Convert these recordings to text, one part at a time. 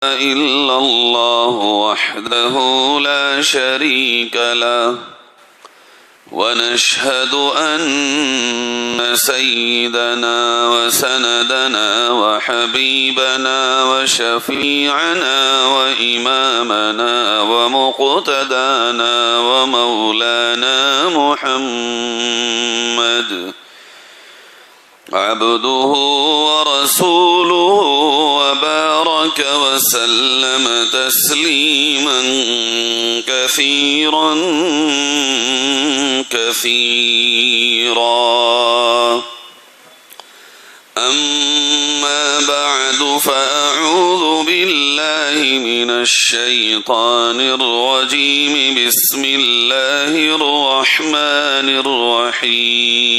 إلا الله وحده لا شريك له ونشهد أن سيدنا وسندنا وحبيبنا وشفيعنا وإمامنا ومقتدانا ومولانا محمد عبده ورسوله وبارك وسلم تسليما كثيرا كثيرا. أما بعد فأعوذ بالله من الشيطان الرجيم. بسم الله الرحمن الرحيم.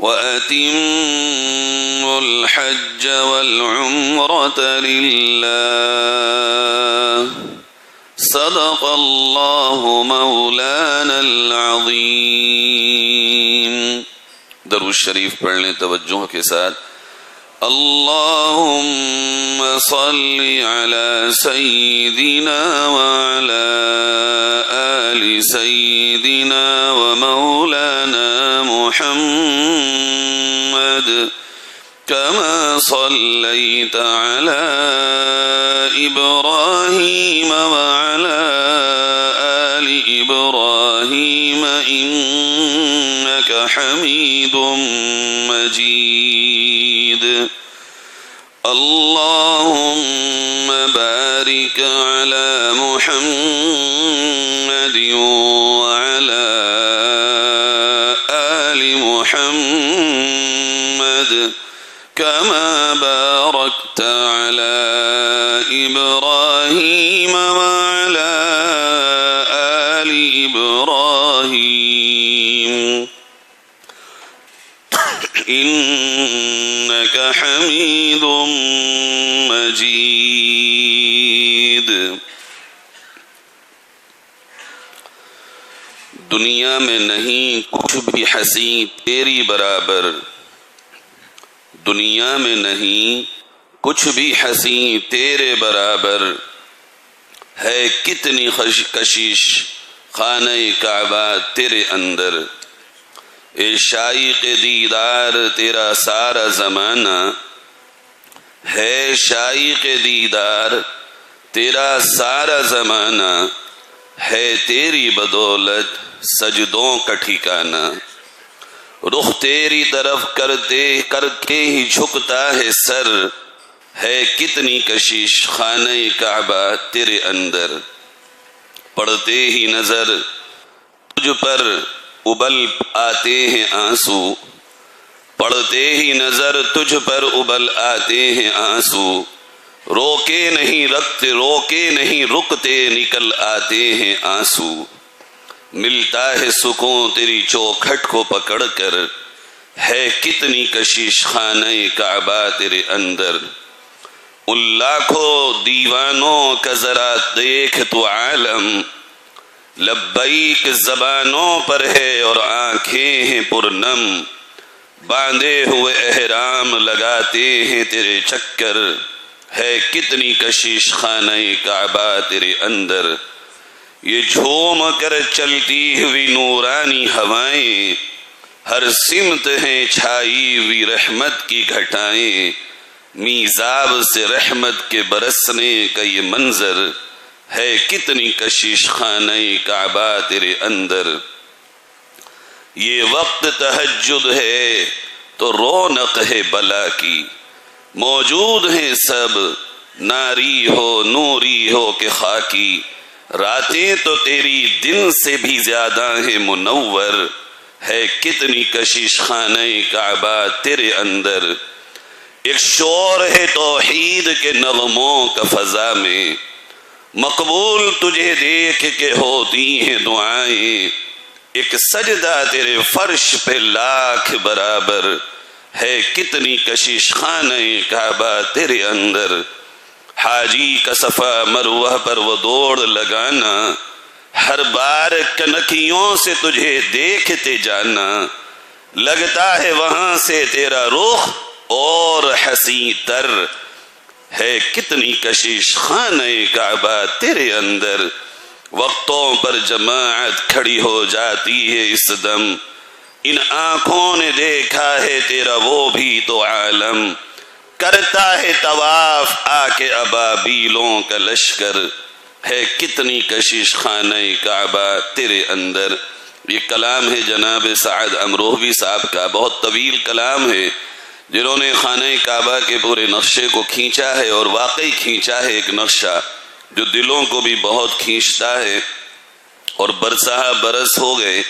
وأتموا الحج والعمرة لله صدق الله مولانا العظيم. درود شریف پڑھ لیں توجہ کے ساتھ. اللهم صل على سيدنا وعلى آل سيدنا ومولانا محمد كما صليت على إبراهيم وعلى آل إبراهيم إنك حميد مجيد. اللهم بارك على محمد وعلى آل محمد كما باركت على إبراهيم وعلى آل إبراهيم إنك حميد مجيد. دنیا میں نہیں کچھ بھی ہنسی تیری برابر، دنیا میں نہیں کچھ بھی ہنسی تیرے برابر، ہے کتنی کشش خانہ کعبہ تیرے اندر. اے شائق دیدار تیرا سارا زمانہ، ہے شائق دیدار تیرا سارا زمانہ، ہے تیری بدولت سجدوں کا ٹھکانہ. رخ تیری طرف کر کے ہی جھکتا ہے سر، ہے کتنی کشش خانہ کعبہ تیرے اندر. پڑھتے ہی نظر تجھ پر ابل آتے ہیں آنسو، پڑھتے ہی نظر تجھ پر ابل آتے ہیں آنسو. روکے نہیں رکتے نکل آتے ہیں آنسو. ملتا ہے سکون تیری چوکھٹ کو پکڑ کر، ہے کتنی کشش خانہ کعبہ تیرے اندر. ان لاکھوں دیوانوں کا ذرا دیکھ تو عالم، لبیک زبانوں پر ہے اور آنکھیں ہیں پرنم. باندھے ہوئے احرام لگاتے ہیں تیرے چکر، ہے کتنی کشش خانہ کعبہ تیرے اندر. یہ جھوم کر چلتی ہوئی نورانی ہوائیں، ہر سمت ہیں چھائی ہوئی رحمت کی گھٹائیں. میزاب سے رحمت کے برسنے کا یہ منظر، ہے کتنی کشش خانہ کعبہ تیرے اندر. یہ وقت تہجد ہے تو رونق ہے بلا کی، موجود ہیں سب ناری ہو نوری ہو کہ خاکی. راتیں تو تیری دن سے بھی زیادہ ہیں منور، ہے کتنی کشش خانہ کعبہ تیرے اندر. ایک شور ہے توحید کے نغموں کا فضا میں، مقبول تجھے دیکھ کے ہوتی ہیں دعائیں. ایک سجدہ تیرے فرش پہ لاکھ برابر، ہے کتنی کشش خانہ کعبہ تیرے اندر. حاجی کا صفا مروہ پر وہ دوڑ لگانا، ہر بار کنکھیوں سے تجھے دیکھتے جانا. لگتا ہے وہاں سے تیرا رخ اور حسین تر ہے کتنی کشش خانہ کعبہ تیرے اندر، وقتوں پر جماعت کھڑی ہو جاتی ہے اس دم، ان آنکھوں نے دیکھا ہے تیرا وہ بھی تو عالم، کرتا ہے طواف آ کے ابابیلوں کا لشکر، ہے کتنی کشش خانہ کعبہ تیرے اندر۔ یہ کلام ہے جناب سعد امروہوی صاحب کا، بہت طویل کلام ہے، جنہوں نے خانہ کعبہ کے پورے نقشے کو کھینچا ہے، اور واقعی کھینچا ہے ایک نقشہ جو دلوں کو بھی بہت کھینچتا ہے۔ اور برسہ برس ہو گئے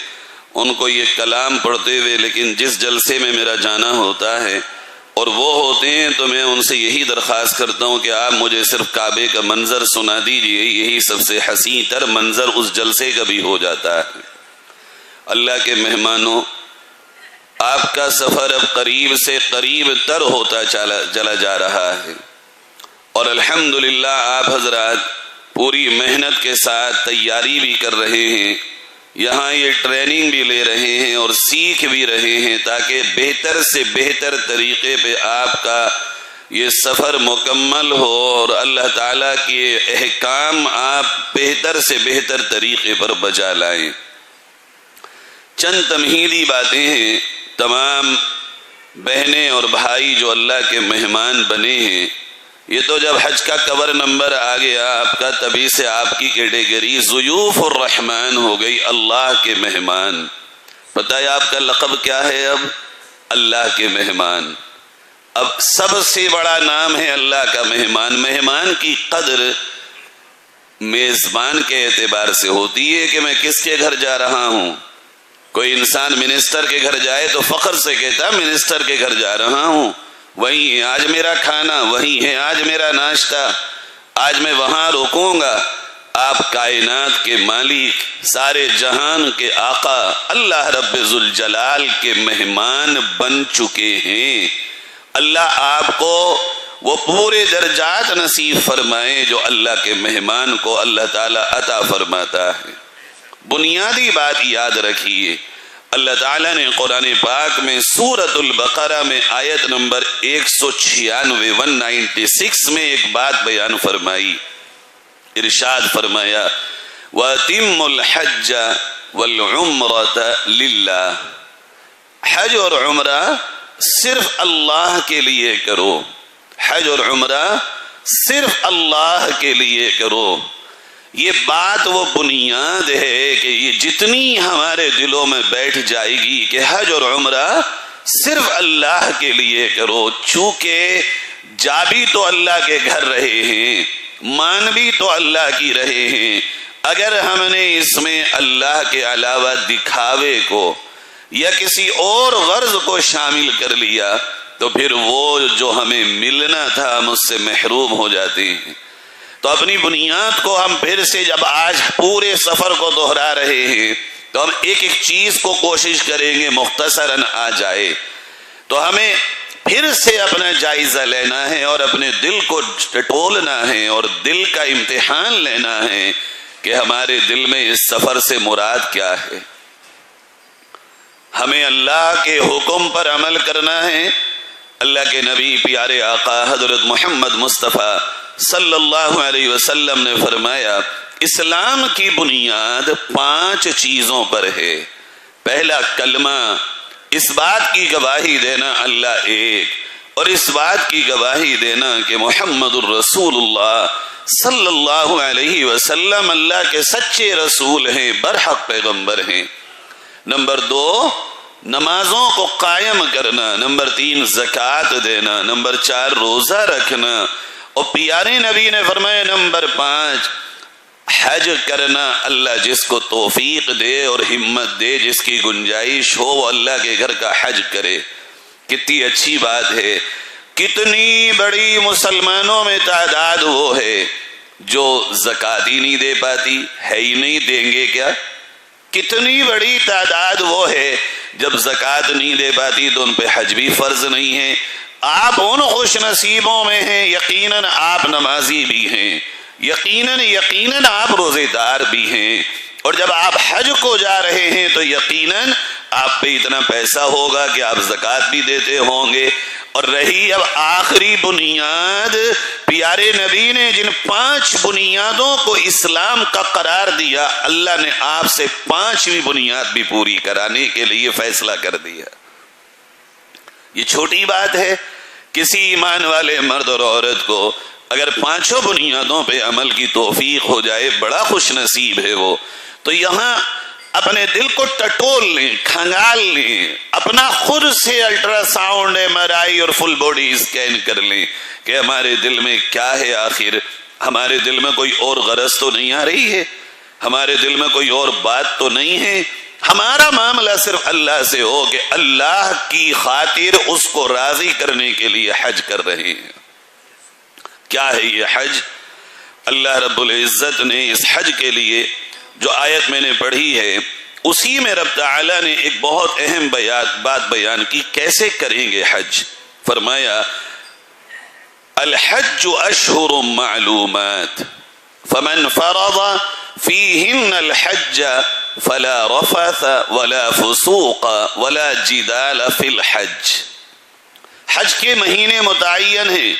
ان کو یہ کلام پڑھتے ہوئے، لیکن جس جلسے میں میرا جانا ہوتا ہے اور وہ ہوتے ہیں تو میں ان سے یہی درخواست کرتا ہوں کہ آپ مجھے صرف کعبے کا منظر سنا دیجئے، یہی سب سے حسین تر منظر اس جلسے کا بھی ہو جاتا ہے۔ اللہ کے مہمانوں، آپ کا سفر اب قریب سے قریب تر ہوتا چلا جا رہا ہے، اور الحمدللہ آپ حضرات پوری محنت کے ساتھ تیاری بھی کر رہے ہیں، یہاں یہ ٹریننگ بھی لے رہے ہیں اور سیکھ بھی رہے ہیں، تاکہ بہتر سے بہتر طریقے پہ آپ کا یہ سفر مکمل ہو اور اللہ تعالیٰ کے احکام آپ بہتر سے بہتر طریقے پر بجا لائیں۔ چند تمہیدی باتیں ہیں، تمام بہنیں اور بھائی جو اللہ کے مہمان بنے ہیں، یہ تو جب حج کا کور نمبر آ گیا آپ کا، تبھی سے آپ کی کیٹیگری ضیوف الرحمن ہو گئی، اللہ کے مہمان۔ پتہ ہے آپ کا لقب کیا ہے اب؟ اللہ کے مہمان۔ اب سب سے بڑا نام ہے اللہ کا مہمان۔ مہمان کی قدر میزبان کے اعتبار سے ہوتی ہے کہ میں کس کے گھر جا رہا ہوں۔ کوئی انسان منسٹر کے گھر جائے تو فخر سے کہتا منسٹر کے گھر جا رہا ہوں، وہی ہے آج میرا کھانا، وہی ہے آج میرا ناشتہ، آج میں وہاں رکوں گا۔ آپ کائنات کے مالک، سارے جہان کے آقا، اللہ رب ذوالجلال کے مہمان بن چکے ہیں۔ اللہ آپ کو وہ پورے درجات نصیب فرمائے جو اللہ کے مہمان کو اللہ تعالیٰ عطا فرماتا ہے۔ بنیادی بات یاد رکھیے، اللہ تعالیٰ نے قرآن پاک میں سورۃ البقرہ میں آیت نمبر 196 میں ایک بات بیان فرمائی، ارشاد فرمایا وَأَتِمُّ الْحَجَّ وَالْعُمْرَةَ لِلَّهِ، حج اور عمرہ صرف اللہ کے لیے کرو، حج اور عمرہ صرف اللہ کے لیے کرو۔ یہ بات وہ بنیاد ہے کہ یہ جتنی ہمارے دلوں میں بیٹھ جائے گی کہ حج اور عمرہ صرف اللہ کے لیے کرو، چونکہ جا بھی تو اللہ کے گھر رہے ہیں، مان بھی تو اللہ کی رہے ہیں۔ اگر ہم نے اس میں اللہ کے علاوہ دکھاوے کو یا کسی اور غرض کو شامل کر لیا تو پھر وہ جو ہمیں ملنا تھا ہم اس سے محروم ہو جاتے ہیں۔ تو اپنی بنیاد کو ہم پھر سے جب آج پورے سفر کو دہرا رہے ہیں تو ہم ایک ایک چیز کو کوشش کریں گے مختصراً آ جائے، تو ہمیں پھر سے اپنا جائزہ لینا ہے اور اپنے دل کو ٹٹولنا ہے اور دل کا امتحان لینا ہے کہ ہمارے دل میں اس سفر سے مراد کیا ہے۔ ہمیں اللہ کے حکم پر عمل کرنا ہے۔ اللہ کے نبی پیارے آقا حضرت محمد مصطفیٰ صلی اللہ علیہ وسلم نے فرمایا اسلام کی بنیاد 5 چیزوں پر ہے۔ پہلا کلمہ، اس بات کی گواہی دینا اللہ ایک، اور اس بات کی گواہی دینا کہ محمد الرسول اللہ صلی اللہ علیہ وسلم اللہ کے سچے رسول ہیں، برحق پیغمبر ہیں۔ نمبر 2 نمازوں کو قائم کرنا، نمبر 3 زکوٰۃ دینا، نمبر 4 روزہ رکھنا، اور پیارے نبی نے فرمایا نمبر 5 حج کرنا۔ اللہ جس کو توفیق دے اور ہمت دے، جس کی گنجائش ہو، وہ اللہ کے گھر کا حج کرے۔ کتنی اچھی بات ہے، کتنی بڑی مسلمانوں میں تعداد وہ ہے جو زکوٰۃ ہی نہیں دے پاتی، ہے ہی نہیں، دیں گے کیا؟ کتنی بڑی تعداد وہ ہے جب زکوٰۃ نہیں دے پاتی تو ان پہ حج بھی فرض نہیں ہے۔ آپ ان خوش نصیبوں میں ہیں، یقیناً آپ نمازی بھی ہیں، یقیناً آپ روزے دار بھی ہیں، اور جب آپ حج کو جا رہے ہیں تو یقیناً آپ پہ اتنا پیسہ ہوگا کہ آپ زکوٰۃ بھی دیتے ہوں گے۔ اور رہی اب آخری بنیاد، پیارے نبی نے جن 5 بنیادوں کو اسلام کا قرار دیا، اللہ نے آپ سے 5ویں بنیاد بھی پوری کرانے کے لیے فیصلہ کر دیا۔ یہ چھوٹی بات ہے، کسی ایمان والے مرد اور عورت کو اگر 5 بنیادوں پہ عمل کی توفیق ہو جائے، بڑا خوش نصیب ہے وہ۔ تو یہاں اپنے دل کو ٹٹول لیں، کھنگال لیں، اپنا خود سے الٹرا ساؤنڈ MRI اور فل باڈی اسکین کر لیں کہ ہمارے دل میں کیا ہے، آخر ہمارے دل میں کوئی اور غرض تو نہیں آ رہی ہے، ہمارے دل میں کوئی اور بات تو نہیں ہے۔ ہمارا معاملہ صرف اللہ سے ہو کہ اللہ کی خاطر اس کو راضی کرنے کے لیے حج کر رہے ہیں۔ کیا ہے یہ حج؟ اللہ رب العزت نے اس حج کے لیے جو آیت میں نے پڑھی ہے، اسی میں رب تعالیٰ نے ایک بہت اہم بات بیان کی، کیسے کریں گے حج۔ فرمایا الحج اشہر معلومات فمن فرض فیہن الحج فلا رفث ولا فسوق ولا جدال فی الحج۔ حج کے مہینے متعین ہیں،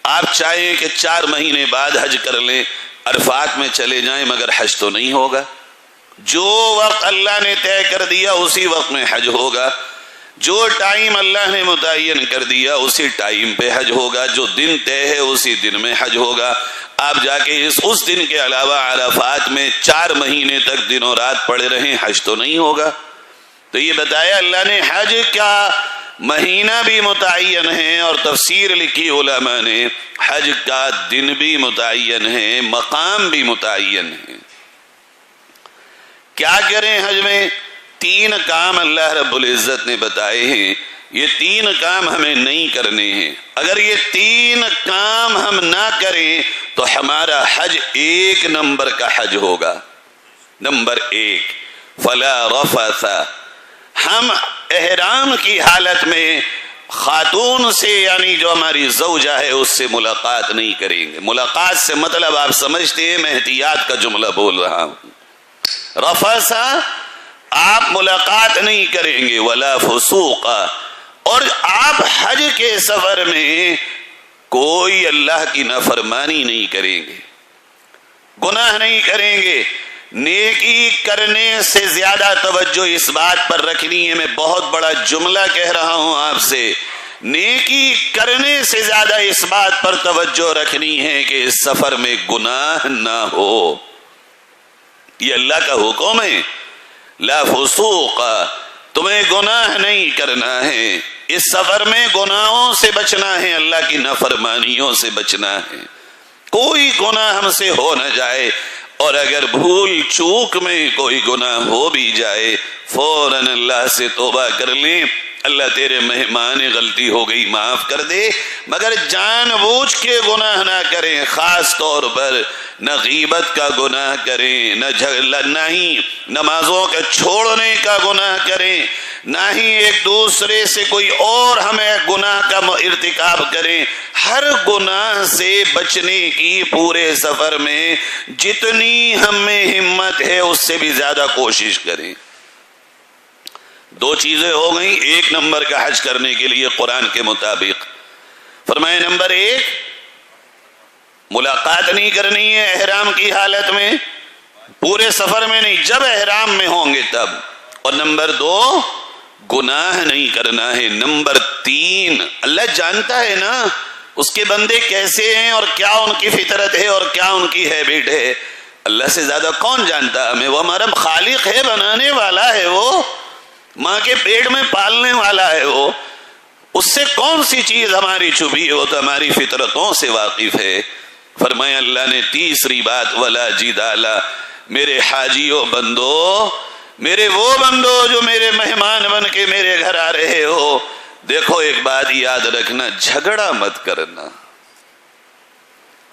آپ چاہیں کہ 4 مہینے بعد حج کر لیں، عرفات میں چلے جائیں، مگر حج تو نہیں ہوگا۔ جو وقت اللہ نے طے کر دیا اسی وقت میں حج ہوگا، جو ٹائم اللہ نے متعین کر دیا اسی ٹائم پہ حج ہوگا، جو دن طے ہے اسی دن میں حج ہوگا۔ آپ جا کے اس دن کے علاوہ عرفات میں 4 مہینے تک دن و رات پڑے رہیں، حج تو نہیں ہوگا۔ تو یہ بتایا اللہ نے حج کا مہینہ بھی متعین ہے، اور تفسیر لکھی علماء نے حج کا دن بھی متعین ہے، مقام بھی متعین ہے۔ کیا کریں حج میں؟ 3 کام اللہ رب العزت نے بتائے ہیں، یہ 3 کام ہمیں نہیں کرنے ہیں۔ اگر یہ 3 کام ہم نہ کریں تو ہمارا حج 1 نمبر کا حج ہوگا۔ نمبر 1 فلا رفث، ہم احرام کی حالت میں خاتون سے، یعنی جو ہماری زوجہ ہے، اس سے ملاقات نہیں کریں گے۔ ملاقات سے مطلب آپ سمجھتے ہیں، میں احتیاط کا جملہ بول رہا ہوں۔ رفث، آپ ملاقات نہیں کریں گے، ولا فسوق، اور آپ حج کے سفر میں کوئی اللہ کی نافرمانی نہیں کریں گے، گناہ نہیں کریں گے۔ نیکی کرنے سے زیادہ توجہ اس بات پر رکھنی ہے، میں بہت بڑا جملہ کہہ رہا ہوں آپ سے، نیکی کرنے سے زیادہ اس بات پر توجہ رکھنی ہے کہ اس سفر میں گناہ نہ ہو۔ یہ اللہ کا حکم ہے، لا فسوق، تمہیں گناہ نہیں کرنا ہے، اس سفر میں گناہوں سے بچنا ہے، اللہ کی نافرمانیوں سے بچنا ہے، کوئی گناہ ہم سے ہو نہ جائے۔ اور اگر بھول چوک میں کوئی گناہ ہو بھی جائے، فوراً اللہ سے توبہ کر لیں، اللہ تیرے مہمان، غلطی ہو گئی معاف کر دے، مگر جان بوجھ کے گناہ نہ کریں۔ خاص طور پر نہ غیبت کا گناہ کریں، نہ ہی نمازوں کے چھوڑنے کا گناہ کریں، نہ ہی ایک دوسرے سے کوئی اور ہمیں گناہ کا ارتکاب کریں۔ ہر گناہ سے بچنے کی پورے سفر میں جتنی ہم میں ہمت ہے اس سے بھی زیادہ کوشش کریں۔ 2 چیزیں ہو گئیں 1 نمبر کا حج کرنے کے لیے قرآن کے مطابق۔ فرمائے نمبر 1 ملاقات نہیں کرنی ہے احرام کی حالت میں، پورے سفر میں نہیں، جب احرام میں ہوں گے تب۔ اور نمبر 2 گناہ نہیں کرنا ہے۔ نمبر 3 اللہ جانتا ہے نا اس کے بندے کیسے ہیں اور کیا ان کی فطرت ہے اور کیا ان کی ہیبٹ ہے۔ اللہ سے زیادہ کون جانتا ہمیں؟ وہ ہمارا خالق ہے، بنانے والا ہے، وہ ماں کے پیٹ میں پالنے والا ہے، وہ اس سے کون سی چیز ہماری چھپی ہے، وہ تو ہماری فطرتوں سے واقف ہے۔ فرمایا اللہ نے تیسری بات ولا جدال، میرے حاجیوں بندو، میرے وہ بندو جو میرے مہمان بن کے میرے گھر آ رہے ہو، دیکھو ایک بات یاد رکھنا، جھگڑا مت کرنا۔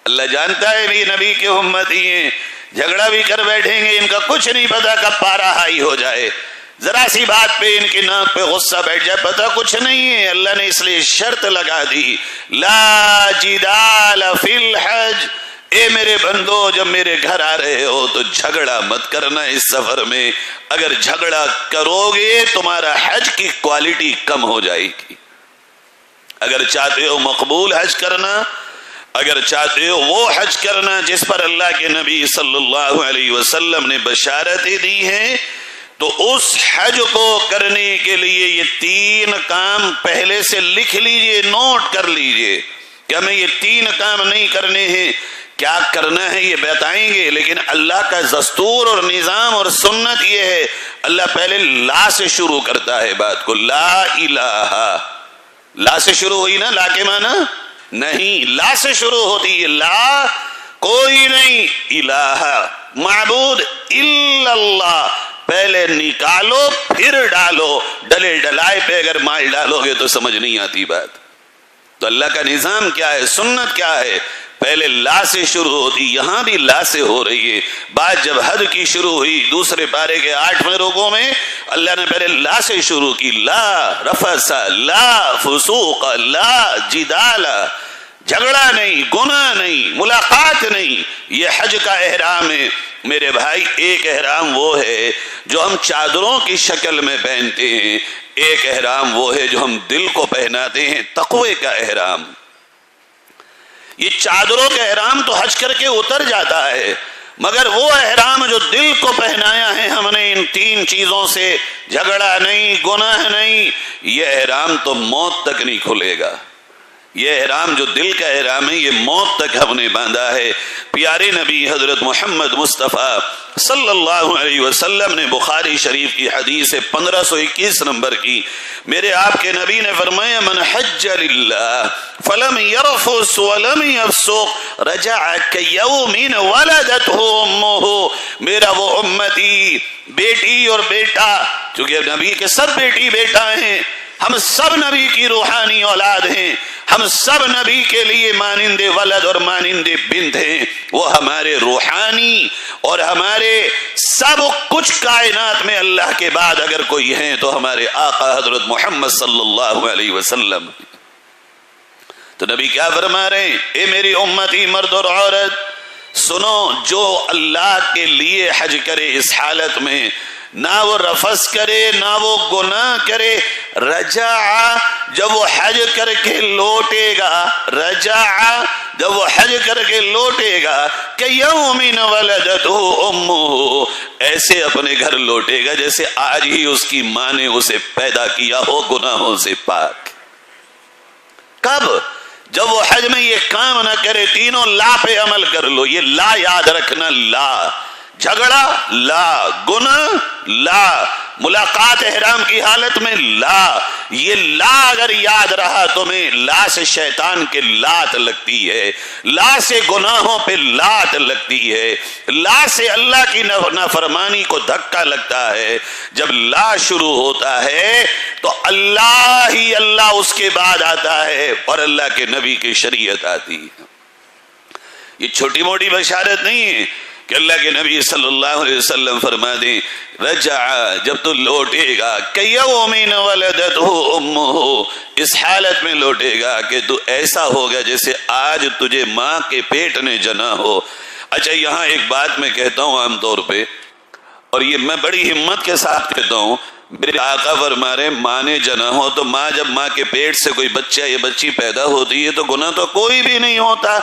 اللہ جانتا ہے بھی نبی کے امتی ہیں، جھگڑا بھی کر بیٹھیں گے، ان کا کچھ نہیں پتا کب پارا ہائی ہو جائے، ذرا سی بات پہ ان کی ناک پہ غصہ بیٹھ جائے، پتہ کچھ نہیں ہے۔ اللہ نے اس لیے شرط لگا دی لا جدال فی الحج، اے میرے بندو جب میرے گھر آ رہے ہو تو جھگڑا مت کرنا اس سفر میں، اگر جھگڑا کرو گے تمہارا حج کی کوالٹی کم ہو جائے گی۔ اگر چاہتے ہو مقبول حج کرنا، اگر چاہتے ہو وہ حج کرنا جس پر اللہ کے نبی صلی اللہ علیہ وسلم نے بشارتیں دی ہیں، تو اس حج کو کرنے کے لیے یہ 3 کام پہلے سے لکھ لیجئے، نوٹ کر لیجئے کہ ہمیں یہ 3 کام نہیں کرنے ہیں۔ کیا کرنا ہے یہ بتائیں گے، لیکن اللہ کا دستور اور نظام اور سنت یہ ہے، اللہ پہلے لا سے شروع کرتا ہے بات کو، لا الہ، لا سے شروع ہوئی نا، لا کے معنی نہیں، لا سے شروع ہوتی ہے، لا کوئی نہیں، الہ معبود الا اللہ، پہلے نکالو پھر ڈالو، ڈلے ڈلائے پہ اگر مال ڈالو گے تو سمجھ نہیں آتی بات۔ تو اللہ کا نظام کیا ہے، سنت کیا ہے، پہلے لا سے شروع ہوتی، یہاں بھی لا سے ہو رہی ہے۔ بات جب حد کی شروع ہوئی دوسرے پارے کے 8ویں رکوع میں، اللہ نے پہلے لا سے شروع کی، لا رفث لا فسوق لا جدال، جھگڑا نہیں، گناہ نہیں، ملاقات نہیں، یہ حج کا احرام ہے۔ میرے بھائی ایک احرام وہ ہے جو ہم چادروں کی شکل میں پہنتے ہیں، ایک احرام وہ ہے جو ہم دل کو پہناتے ہیں، تقوی کا احرام۔ یہ چادروں کا احرام تو حج کر کے اتر جاتا ہے، مگر وہ احرام جو دل کو پہنایا ہے ہم نے ان 3 چیزوں سے، جھگڑا نہیں، گناہ نہیں، یہ احرام تو موت تک نہیں کھلے گا۔ یہ احرام جو دل کا احرام ہے یہ موت تک ہم نے باندھا ہے۔ پیارے نبی حضرت محمد مصطفیٰ صلی اللہ علیہ وسلم نے بخاری شریف کی حدیث 1521 نمبر کی، میرے آپ کے نبی نے فرمایا من حج للہ فلم یرفث ولم یفسق رجع کیوم ولدتہ امہ۔ میرا وہ امتی بیٹی اور بیٹا، چونکہ نبی کے سب بیٹی بیٹا ہیں، ہم سب نبی کی روحانی اولاد ہیں، ہم سب نبی کے لیے مانند ولد اور مانند بنت ہیں، وہ ہمارے روحانی اور ہمارے سب کچھ کائنات میں اللہ کے بعد اگر کوئی ہیں تو ہمارے آقا حضرت محمد صلی اللہ علیہ وسلم۔ تو نبی کیا فرما رہے ہیں، اے میری امتی مرد اور عورت سنو، جو اللہ کے لیے حج کرے اس حالت میں نہ وہ رفث کرے نہ وہ گناہ کرے، رجع جب وہ حج کر کے لوٹے گا، رجع جب وہ حج کر کے لوٹے گا کہ یوم ولدتہ امہ، ایسے اپنے گھر لوٹے گا جیسے آج ہی اس کی ماں نے اسے پیدا کیا ہو گناہوں سے پاک۔ کب؟ جب وہ حج میں یہ کام نہ کرے، تینوں لا پہ عمل کر لو، یہ لا یاد رکھنا، لا جھگڑا لا، گناہ لا، ملاقات احرام کی حالت میں لا، یہ لا اگر یاد رہا تمہیں، لا سے شیطان کے لات لگتی ہے، لا سے گناہوں پہ لات لگتی ہے، لا سے اللہ کی نافرمانی کو دھکا لگتا ہے۔ جب لا شروع ہوتا ہے تو اللہ ہی اللہ اس کے بعد آتا ہے اور اللہ کے نبی کی شریعت آتی ہے۔ یہ چھوٹی موٹی بشارت نہیں ہے کہ اللہ کے نبی صلی اللہ علیہ وسلم فرما دیں رجع جب تو لوٹے گا کیوم ولدتہ امہ، اس حالت میں لوٹے گا کہ تو ایسا ہوگا جیسے آج تجھے ماں کے پیٹ نے جنا ہو۔ اچھا یہاں ایک بات میں کہتا ہوں عام طور پہ، اور یہ میں بڑی ہمت کے ساتھ کہتا ہوں، میرے آقا فرما رہے ماں نے جنا ہو، تو ماں جب ماں کے پیٹ سے کوئی بچہ یا بچی پیدا ہوتی ہے تو گناہ تو کوئی بھی نہیں ہوتا۔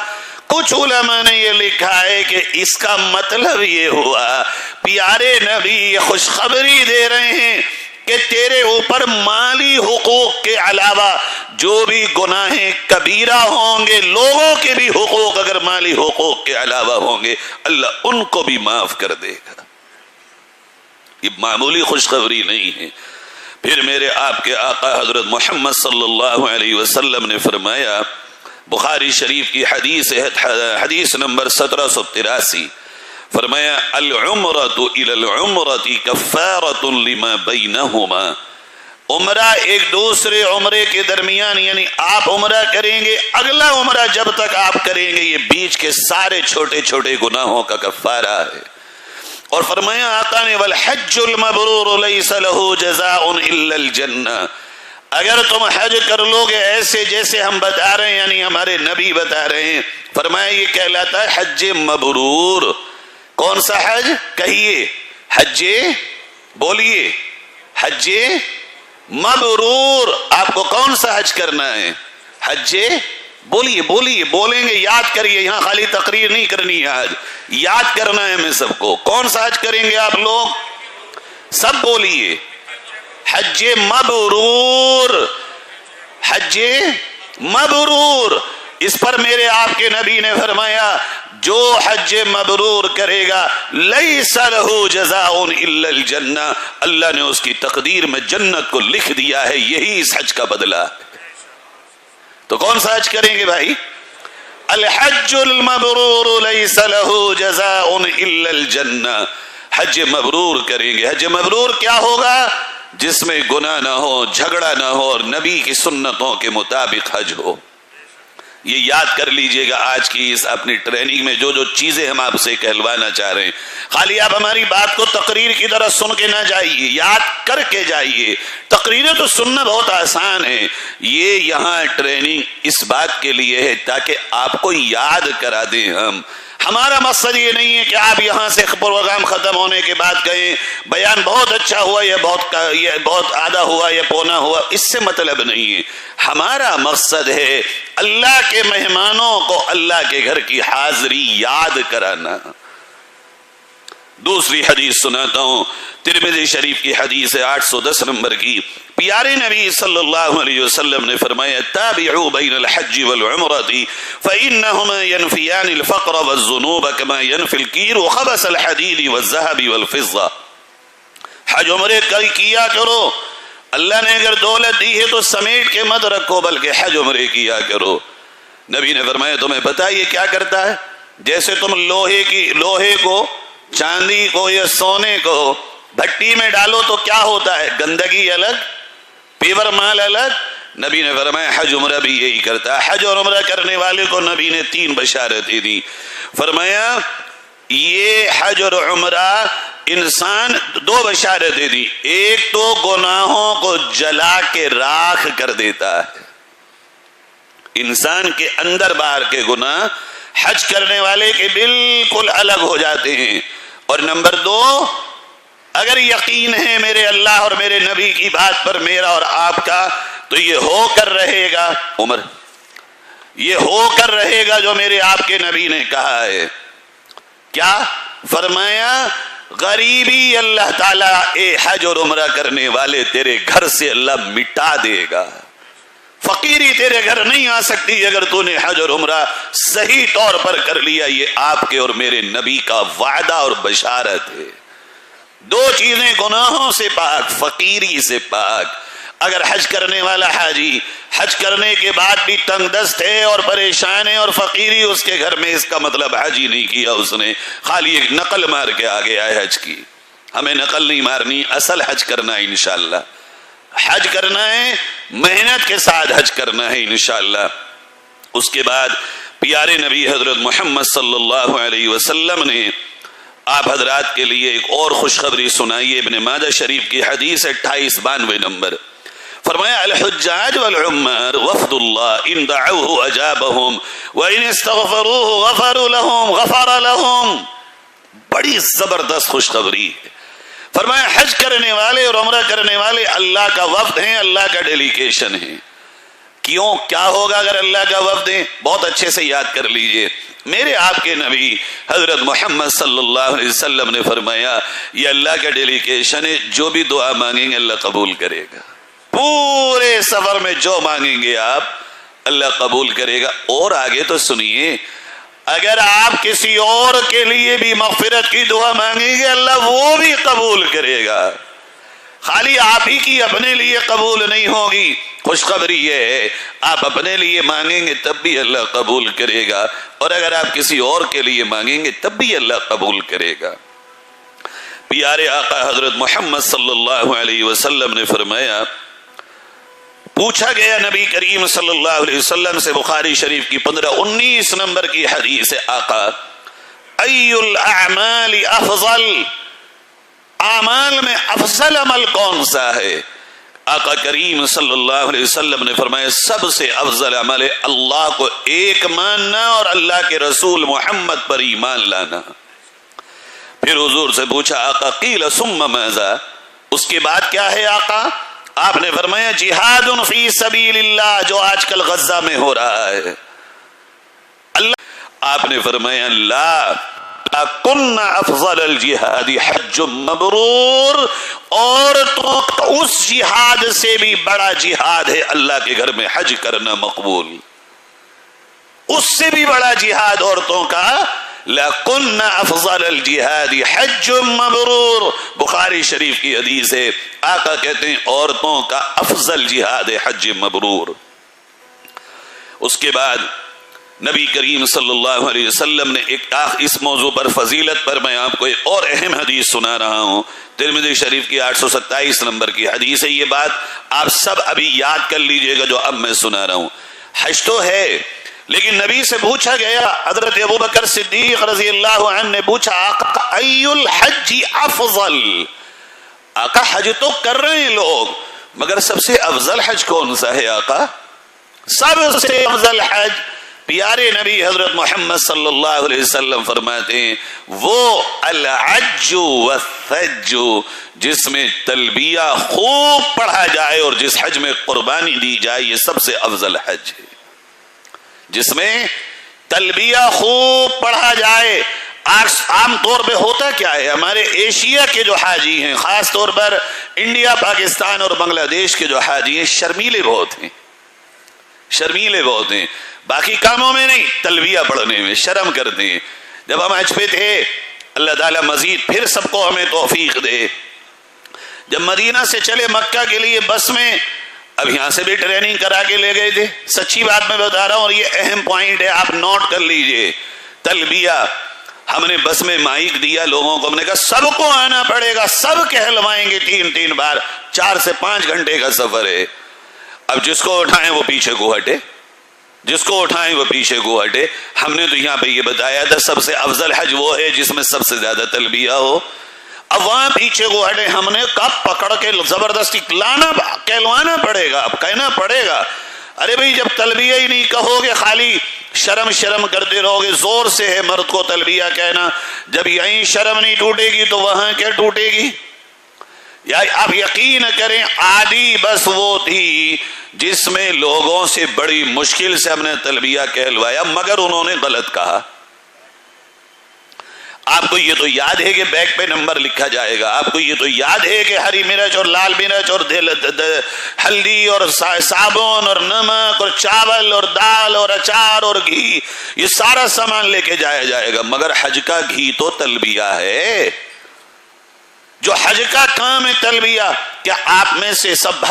کچھ علماء نے یہ لکھا ہے کہ اس کا مطلب یہ ہوا پیارے نبی یہ خوشخبری دے رہے ہیں کہ تیرے اوپر مالی حقوق کے علاوہ جو بھی گناہیں کبیرہ ہوں گے، لوگوں کے بھی حقوق اگر مالی حقوق کے علاوہ ہوں گے، اللہ ان کو بھی معاف کر دے گا۔ یہ معمولی خوشخبری نہیں ہے۔ پھر میرے آپ کے آقا حضرت محمد صلی اللہ علیہ وسلم نے فرمایا، بخاری شریف کی حدیث نمبر 1783، فرمایا العمرۃ الی العمرۃ کفارۃ لما بینہما، عمرہ ایک دوسرے عمرے کے درمیان، یعنی آپ عمرہ کریں گے، اگلا عمرہ جب تک آپ کریں گے یہ بیچ کے سارے چھوٹے چھوٹے گناہوں کا کفارہ ہے۔ اور فرمایا آقا نے والحج المبرور لیس له جزاء الا الجنہ، اگر تم حج کر لو گے ایسے جیسے ہم بتا رہے ہیں، یعنی ہمارے نبی بتا رہے ہیں، فرمایا یہ کہلاتا ہے حج مبرور۔ کون سا حج؟ کہیے حج، بولیے حج مبرور۔ آپ کو کون سا حج کرنا ہے؟ حج، بولیے بولیے، بولیں گے، یاد کریے، یہاں خالی تقریر نہیں کرنی ہے، آج یاد کرنا ہے ہمیں سب کو۔ کون سا حج کریں گے آپ لوگ؟ سب بولیے حج مبرور، حج مبرور۔ اس پر میرے آپ کے نبی نے فرمایا جو حج مبرور کرے گا لیس لہ جزاء الا الجنہ، اللہ نے اس کی تقدیر میں جنت کو لکھ دیا ہے، یہی اس حج کا بدلہ ہے۔ تو کون سا حج کریں گے بھائی؟ الحج المبرور لیس لہ جزاء الا الجنہ، حج مبرور کریں گے۔ حج مبرور کیا ہوگا؟ جس میں گناہ نہ ہو، جھگڑا نہ ہو، اور نبی کی سنتوں کے مطابق حج ہو۔ یہ یاد کر لیجئے گا آج کی اس اپنی ٹریننگ میں جو چیزیں ہم آپ سے کہلوانا چاہ رہے ہیں، خالی آپ ہماری بات کو تقریر کی طرح سن کے نہ جائیے، یاد کر کے جائیے۔ تقریریں تو سننا بہت آسان ہے، یہ یہاں ٹریننگ اس بات کے لیے ہے تاکہ آپ کو یاد کرا دیں ہم۔ ہمارا مقصد یہ نہیں ہے کہ آپ یہاں سے پروگرام ختم ہونے کے بعد کہیں بیان بہت اچھا ہوا، یہ بہت آدھا ہوا، یہ پونا ہوا، اس سے مطلب نہیں ہے۔ ہمارا مقصد ہے اللہ کے مہمانوں کو اللہ کے گھر کی حاضری یاد کرانا۔ دوسری حدیث سناتا ہوں، ترمذی شریف کی حدیث ہے 810 نمبر کی۔ پیارے نبی صلی اللہ علیہ وسلم نے فرمایا تابعوا بین الحج والعمرۃ فإنهما ينفيان الفقر والذنوب كما ينفي الكير خبث الحديد والذهب والفضة۔ حج عمرے کیا کرو، اللہ نے اگر دولت دی ہے تو سمیٹ کے مت رکھو بلکہ حج عمرے کیا کرو۔ نبی نے فرمایا تمہیں پتہ یہ کیا کرتا ہے؟ جیسے تم لوہے کو، چاندی کو یا سونے کو بھٹی میں ڈالو تو کیا ہوتا ہے؟ گندگی الگ، پیور مال الگ۔ نبی نے فرمایا حج عمرہ بھی یہی کرتا ہے۔ حج اور عمرہ کرنے والے کو نبی نے 3 بشارتیں دی۔ فرمایا یہ حج اور عمرہ انسان 2 بشارتیں دی، ایک تو گناہوں کو جلا کے راکھ کر دیتا ہے، انسان کے اندر باہر کے گناہ حج کرنے والے کے بالکل الگ ہو جاتے ہیں، اور نمبر 2 اگر یقین ہے میرے اللہ اور میرے نبی کی بات پر میرا اور آپ کا، تو یہ ہو کر رہے گا عمر، یہ ہو کر رہے گا جو میرے آپ کے نبی نے کہا ہے۔ کیا فرمایا؟ غریبی اللہ تعالیٰ اے حج اور عمرہ کرنے والے تیرے گھر سے اللہ مٹا دے گا، فقیری تیرے گھر نہیں آ سکتی اگر تو نے حج اور عمرہ صحیح طور پر کر لیا۔ یہ آپ کے اور میرے نبی کا وعدہ اور بشارت ہے۔ 2 چیزیں گناہوں سے پاک، فقیری سے پاک۔ اگر حج کرنے والا حاجی حج کرنے کے بعد بھی تنگ دست ہے اور پریشان ہے اور فقیری اس کے گھر میں، اس کا مطلب حج ہی نہیں کیا اس نے، خالی ایک نقل مار کے آگے آئے حج کی۔ ہمیں نقل نہیں مارنی، اصل حج کرنا ہے انشاءاللہ۔ حج کرنا ہے، محنت کے ساتھ حج کرنا ہے انشاءاللہ۔ اس کے بعد پیارے نبی حضرت محمد صلی اللہ علیہ وسلم نے آپ حضرات کے لیے ایک اور خوشخبری سنائی۔ ابن ماجہ شریف کی حدیث 2892 نمبر۔ فرمایا الحجاج والعمار وفد اللہ ان دعوه اجابهم وان استغفروه غفر لهم۔ بڑی زبردست خوشخبری ہے۔ فرمایا حج کرنے والے اور عمرہ کرنے والے اللہ کا وفد ہیں، اللہ کا ڈیلیگیشن ہے۔ کیوں؟ کیا ہوگا اگر اللہ کا وفد ہے؟ بہت اچھے سے یاد کر لیجئے۔ میرے آپ کے نبی حضرت محمد صلی اللہ علیہ وسلم نے فرمایا یہ اللہ کا ڈیلیگیشن ہے، جو بھی دعا مانگیں گے اللہ قبول کرے گا۔ پورے سفر میں جو مانگیں گے آپ اللہ قبول کرے گا۔ اور آگے تو سنیے، اگر آپ کسی اور کے لیے بھی مغفرت کی دعا مانگیں گے اللہ وہ بھی قبول کرے گا، خالی آپ ہی کی اپنے لیے قبول نہیں ہوگی۔ خوشخبری یہ ہے آپ اپنے لیے مانگیں گے تب بھی اللہ قبول کرے گا، اور اگر آپ کسی اور کے لیے مانگیں گے تب بھی اللہ قبول کرے گا۔ پیارے آقا حضرت محمد صلی اللہ علیہ وسلم نے فرمایا، پوچھا گیا نبی کریم صلی اللہ علیہ وسلم سے، بخاری شریف کی 1519 نمبر کی حدیث ہے، آقا ای الاعمال افضل، اعمال میں افضل عمل کون سا ہے؟ آقا کریم صلی اللہ علیہ وسلم نے فرمایا سب سے افضل عمل ہے اللہ کو ایک ماننا اور اللہ کے رسول محمد پر ایمان لانا. پھر حضور سے پوچھا آقا قیل ثم ماذا، اس کے بعد کیا ہے آقا؟ آپ نے فرمایا جہاد فی سبیل اللہ، جو آج کل غزہ میں ہو رہا ہے. اللہ آپ نے فرمایا لا کن افضل الجہاد حج مبرور، اور تو اس جہاد سے بھی بڑا جہاد ہے اللہ کے گھر میں حج کرنا مقبول. اس سے بھی بڑا جہاد عورتوں کا لَكُنَّ أَفْضَلَ الْجِهَادِ حَجٌّ مَبْرُورٌ، بخاری شریف کی حدیث ہے. آقا کہتے ہیں عورتوں کا افضل جہاد ہے حج مبرور. اس کے بعد نبی کریم صلی اللہ علیہ وسلم نے اس موضوع پر فضیلت پر میں آپ کو ایک اور اہم حدیث سنا رہا ہوں. ترمذی شریف کی 827 نمبر کی حدیث ہے. یہ بات آپ سب ابھی یاد کر لیجئے گا جو اب میں سنا رہا ہوں. حج تو ہے لیکن نبی سے پوچھا گیا، حضرت ابوبکر صدیق رضی اللہ عنہ نے پوچھا آقا ای الحج افضل، آقا حج تو کر رہے ہیں لوگ مگر سب سے افضل حج کون سا ہے آقا؟ سب سے افضل حج پیارے نبی حضرت محمد صلی اللہ علیہ وسلم فرماتے ہیں وہ الحج والثج، جس میں تلبیہ خوب پڑھا جائے اور جس حج میں قربانی دی جائے، یہ سب سے افضل حج ہے. جس میں تلبیہ خوب پڑھا جائے. عام طور پہ ہوتا کیا ہے، ہمارے ایشیا کے جو حاجی ہیں، خاص طور پر انڈیا، پاکستان اور بنگلہ دیش کے جو حاجی ہیں، شرمیلے بہت ہیں. شرمیلے بہت ہیں، باقی کاموں میں نہیں، تلبیہ پڑھنے میں شرم کرتے ہیں. جب ہم حج پہ تھے، اللہ تعالیٰ مزید پھر سب کو ہمیں توفیق دے، جب مدینہ سے چلے مکہ کے لیے بس میں، اب یہاں سے بھی ٹریننگ کرا کے لے گئے تھے، سچی بات میں بتا رہا ہوں اور یہ اہم پوائنٹ ہے، آپ نوٹ کر لیجئے. تلبیہ ہم نے بس میں مائک دیا لوگوں کو، ہم نے کہا سب کو آنا پڑے گا، سب کہلوائیں گے 3 بار، 4 سے 5 گھنٹے کا سفر ہے. اب جس کو اٹھائیں وہ پیچھے کو ہٹے، جس کو اٹھائیں وہ پیچھے کو ہٹے. ہم نے تو یہاں پہ یہ بتایا تھا سب سے افضل حج وہ ہے جس میں سب سے زیادہ تلبیہ ہو. اب وہاں پیچھے کو ہٹے، ہم نے کب پکڑ کے زبردستی لانا، کہلوانا پڑے گا، اب کہنا پڑے گا. ارے بھائی جب تلبیہ ہی نہیں کہو گے، خالی شرم کرتے رہو گے، زور سے ہے مرد کو تلبیہ کہنا. جب یہیں شرم نہیں ٹوٹے گی تو وہاں کیا ٹوٹے گی؟ یا آپ یقین کریں عادی بس وہ تھی جس میں لوگوں سے بڑی مشکل سے ہم نے تلبیہ کہلوایا مگر انہوں نے غلط کہا. آپ کو یہ تو یاد ہے کہ بیگ پہ نمبر لکھا جائے گا، آپ کو یہ تو یاد ہے کہ ہری مرچ اور لال مرچ اور ہلدی اور صابن اور نمک اور چاول اور دال اور اچار اور گھی، یہ سارا سامان لے کے جایا جائے گا. مگر حج کا گھی تو تلبیہ ہے، جو حج کا کام ہے تلبیہ. کیا آپ میں سے سب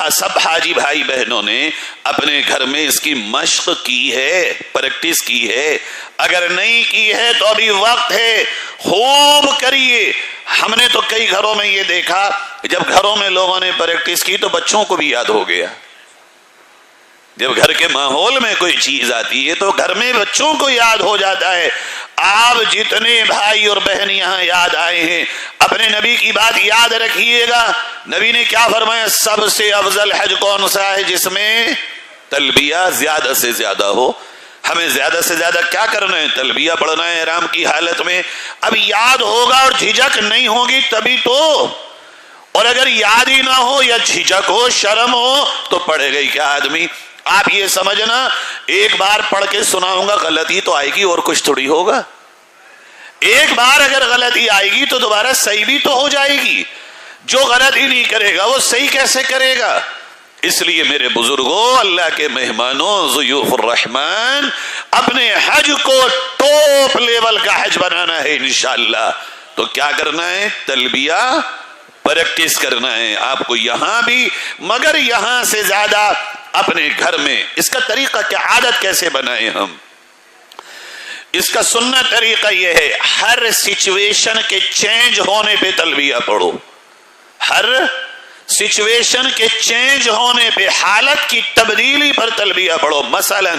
حاجی بھائی بہنوں نے اپنے گھر میں اس کی مشق کی ہے، پریکٹس کی ہے؟ اگر نہیں کی ہے تو ابھی وقت ہے، خوب کریے. ہم نے تو کئی گھروں میں یہ دیکھا جب گھروں میں لوگوں نے پریکٹس کی تو بچوں کو بھی یاد ہو گیا. جب گھر کے ماحول میں کوئی چیز آتی ہے تو گھر میں بچوں کو یاد ہو جاتا ہے. آپ جتنے بھائی اور بہن یہاں یاد آئے ہیں اپنے نبی کی بات یاد رکھیے گا. نبی نے کیا فرمایا؟ سب سے افضل حج کون سا ہے؟ جس میں تلبیہ زیادہ سے زیادہ ہو. ہمیں زیادہ سے زیادہ کیا کرنا ہے؟ تلبیہ پڑھنا ہے احرام کی حالت میں. اب یاد ہوگا اور جھجک نہیں ہوگی تبھی تو، اور اگر یاد ہی نہ ہو یا جھجک ہو، شرم ہو تو پڑھے گا ہی کیا آدمی؟ آپ یہ سمجھنا ایک بار پڑھ کے سناؤں گا غلطی تو آئے گی اور کچھ تھوڑی ہوگا. ایک بار اگر غلطی آئے گی تو دوبارہ صحیح بھی تو ہو جائے گی. جو غلط ہی نہیں کرے گا وہ صحیح کیسے کرے گا؟ اس لیے میرے بزرگوں، اللہ کے مہمانوں، ضیوف الرحمن، اپنے حج کو ٹاپ لیول کا حج بنانا ہے انشاءاللہ. تو کیا کرنا ہے؟ تلبیہ پریکٹس کرنا ہے آپ کو یہاں بھی، مگر یہاں سے زیادہ اپنے گھر میں. اس کا طریقہ کیا، عادت کیسے بنائیں ہم؟ اس کا سننا طریقہ یہ ہے، ہر سچویشن کے چینج ہونے پہ تلبیہ پڑھو. ہر سچویشن کے چینج ہونے پہ، حالت کی تبدیلی پر تلبیہ پڑھو. مثلا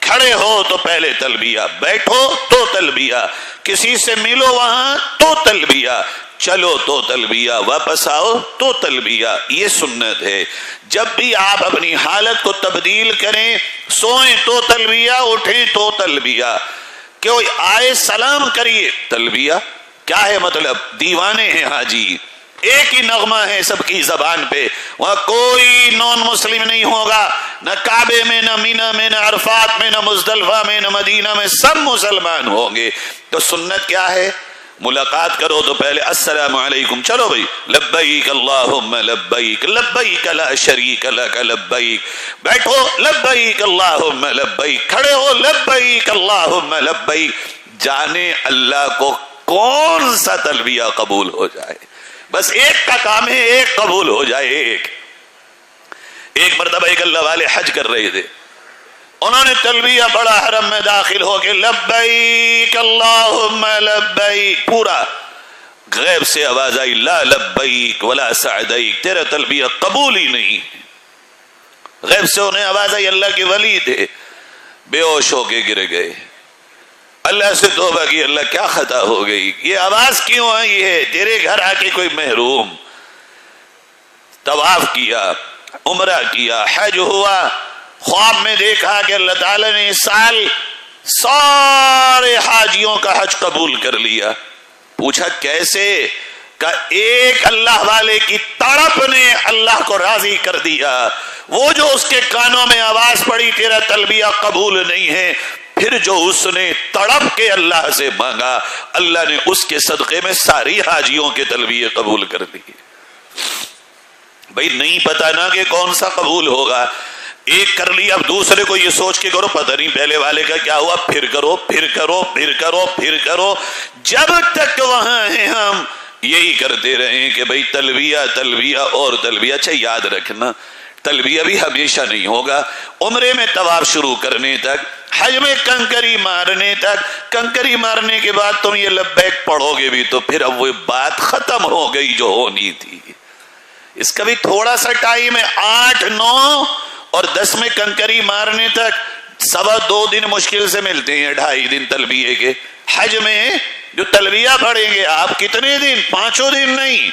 کھڑے ہو تو پہلے تلبیہ، بیٹھو تو تلبیہ، کسی سے ملو وہاں تو تلبیہ، چلو تو تلبیہ، واپس آؤ تو تلبیہ، یہ سنت ہے۔ جب بھی آپ اپنی حالت کو تبدیل کریں، سوئیں تو تلبیہ، اٹھیں تو تلبیہ، کہ آئے سلام کریے تلبیہ۔ کیا ہے مطلب؟ دیوانے ہیں حاجی، ایک ہی نغمہ ہے سب کی زبان پہ، وہاں کوئی نان مسلم نہیں ہوگا، نہ کعبے میں، نہ مینا میں، نہ عرفات میں، نہ مزدلفہ میں، نہ مدینہ میں، سب مسلمان ہوں گے۔ تو سنت کیا ہے؟ ملاقات کرو تو پہلے السلام علیکم، چلو بھائی، لبیک اللہم لبیک، لبیک لا شریک لک لبیک، بیٹھو لبیک اللہم لبیک، کھڑے ہو لبیک اللہم لبیک۔ جانے اللہ کو کون سا تلبیہ قبول ہو جائے، بس ایک کا کام ہے، ایک قبول ہو جائے۔ ایک مرتبہ ایک اللہ والے حج کر رہے تھے، انہوں نے تلبیہ پڑھا، حرم میں داخل ہو کے لبیک اللہم لبیک، پورا غیب سے آواز آئی لا لبیک ولا سعدیک، تیرا تلبیہ قبول ہی نہیں۔ غیب سے انہیں آواز آئی، اللہ کے ولی تھے، بے ہوش ہو کے گر گئے، اللہ سے توبہ کی، اللہ کیا خطا ہو گئی، یہ آواز کیوں آئی ہے؟ تیرے گھر آ کے کوئی محروم طواف کیا، عمرہ کیا، حج ہوا، خواب میں دیکھا کہ اللہ تعالیٰ نے اس سال سارے حاجیوں کا حج قبول کر لیا۔ پوچھا کیسے؟ کہ ایک اللہ والے کی تڑپ نے اللہ کو راضی کر دیا، وہ جو اس کے کانوں میں آواز پڑی تیرا تلبیہ قبول نہیں ہے، پھر جو اس نے تڑپ کے اللہ سے مانگا، اللہ نے اس کے صدقے میں ساری حاجیوں کے تلبیہ قبول کر دیے۔ بھئی نہیں پتا نا کہ کون سا قبول ہوگا، ایک کر لیا، اب دوسرے کو یہ سوچ کے کرو پتہ نہیں پہلے والے کا کیا ہوا، پھر کرو، پھر کرو، پھر کرو، پھر کرو، جب تک وہاں ہیں ہم یہی کرتے رہیں کہ بھئی تلبیہ تلبیہ اور تلبیہ۔ اچھا یاد رکھنا، تلبیہ بھی ہمیشہ نہیں ہوگا، عمرے میں طواف شروع کرنے تک، حج میں کنکری مارنے تک، کنکری مارنے کے بعد تم یہ لبیک پڑھو گے بھی تو پھر اب وہ بات ختم ہو گئی جو ہونی تھی۔ اس کا بھی تھوڑا سا ٹائم ہے، 8، 9 اور 10 میں کنکری مارنے تک 2.25 دن مشکل سے ملتے ہیں، 2.5 دن تلبیہ کے۔ حج میں جو تلبیہ پڑھیں گے آپ کتنے دن؟ 5 دن نہیں،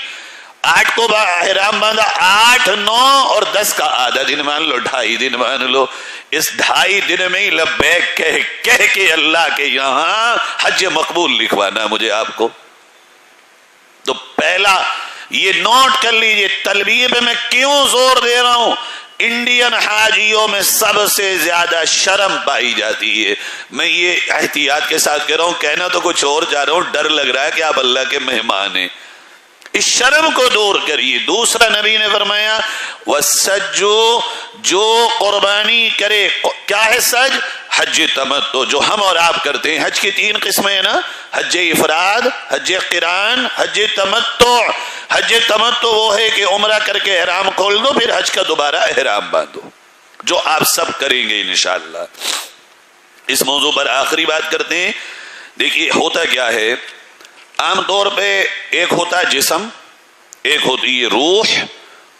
8 کو احرام باندھا، 8، 9 اور 10 کا آدھا دن مان لو، 2.5 دن مان لو۔ اس 2.5 دن میں ہی لبیک کہہ کے اللہ کے یہاں حج مقبول لکھوانا مجھے آپ کو۔ تو پہلا یہ نوٹ کر لیجئے، تلبیہ پہ میں کیوں زور دے رہا ہوں؟ انڈین حاجیوں میں سب سے زیادہ شرم پائی جاتی ہے۔ میں یہ احتیاط کے ساتھ کہہ رہا ہوں، کہنا تو کچھ اور جا رہا ہوں، ڈر لگ رہا ہے کہ آپ اللہ کے مہمان ہیں، اس شرم کو دور کریے۔ دوسرا نبی نے فرمایا وَالسَّجُّ، جو قربانی کرے، کیا ہے سج؟ حج تمتع، جو ہم اور آپ کرتے ہیں۔ حج کی 3 قسمیں ہیں نا، حج افراد، حج قران، حج تمتع۔ حج تمتع وہ ہے کہ عمرہ کر کے احرام کھول دو، پھر حج کا دوبارہ احرام باندھو، جو آپ سب کریں گے انشاءاللہ۔ اس موضوع پر آخری بات کرتے ہیں۔ دیکھیے ہوتا کیا ہے، عام طور پہ ایک ہوتا ہے جسم، ایک ہوتی ہے روح،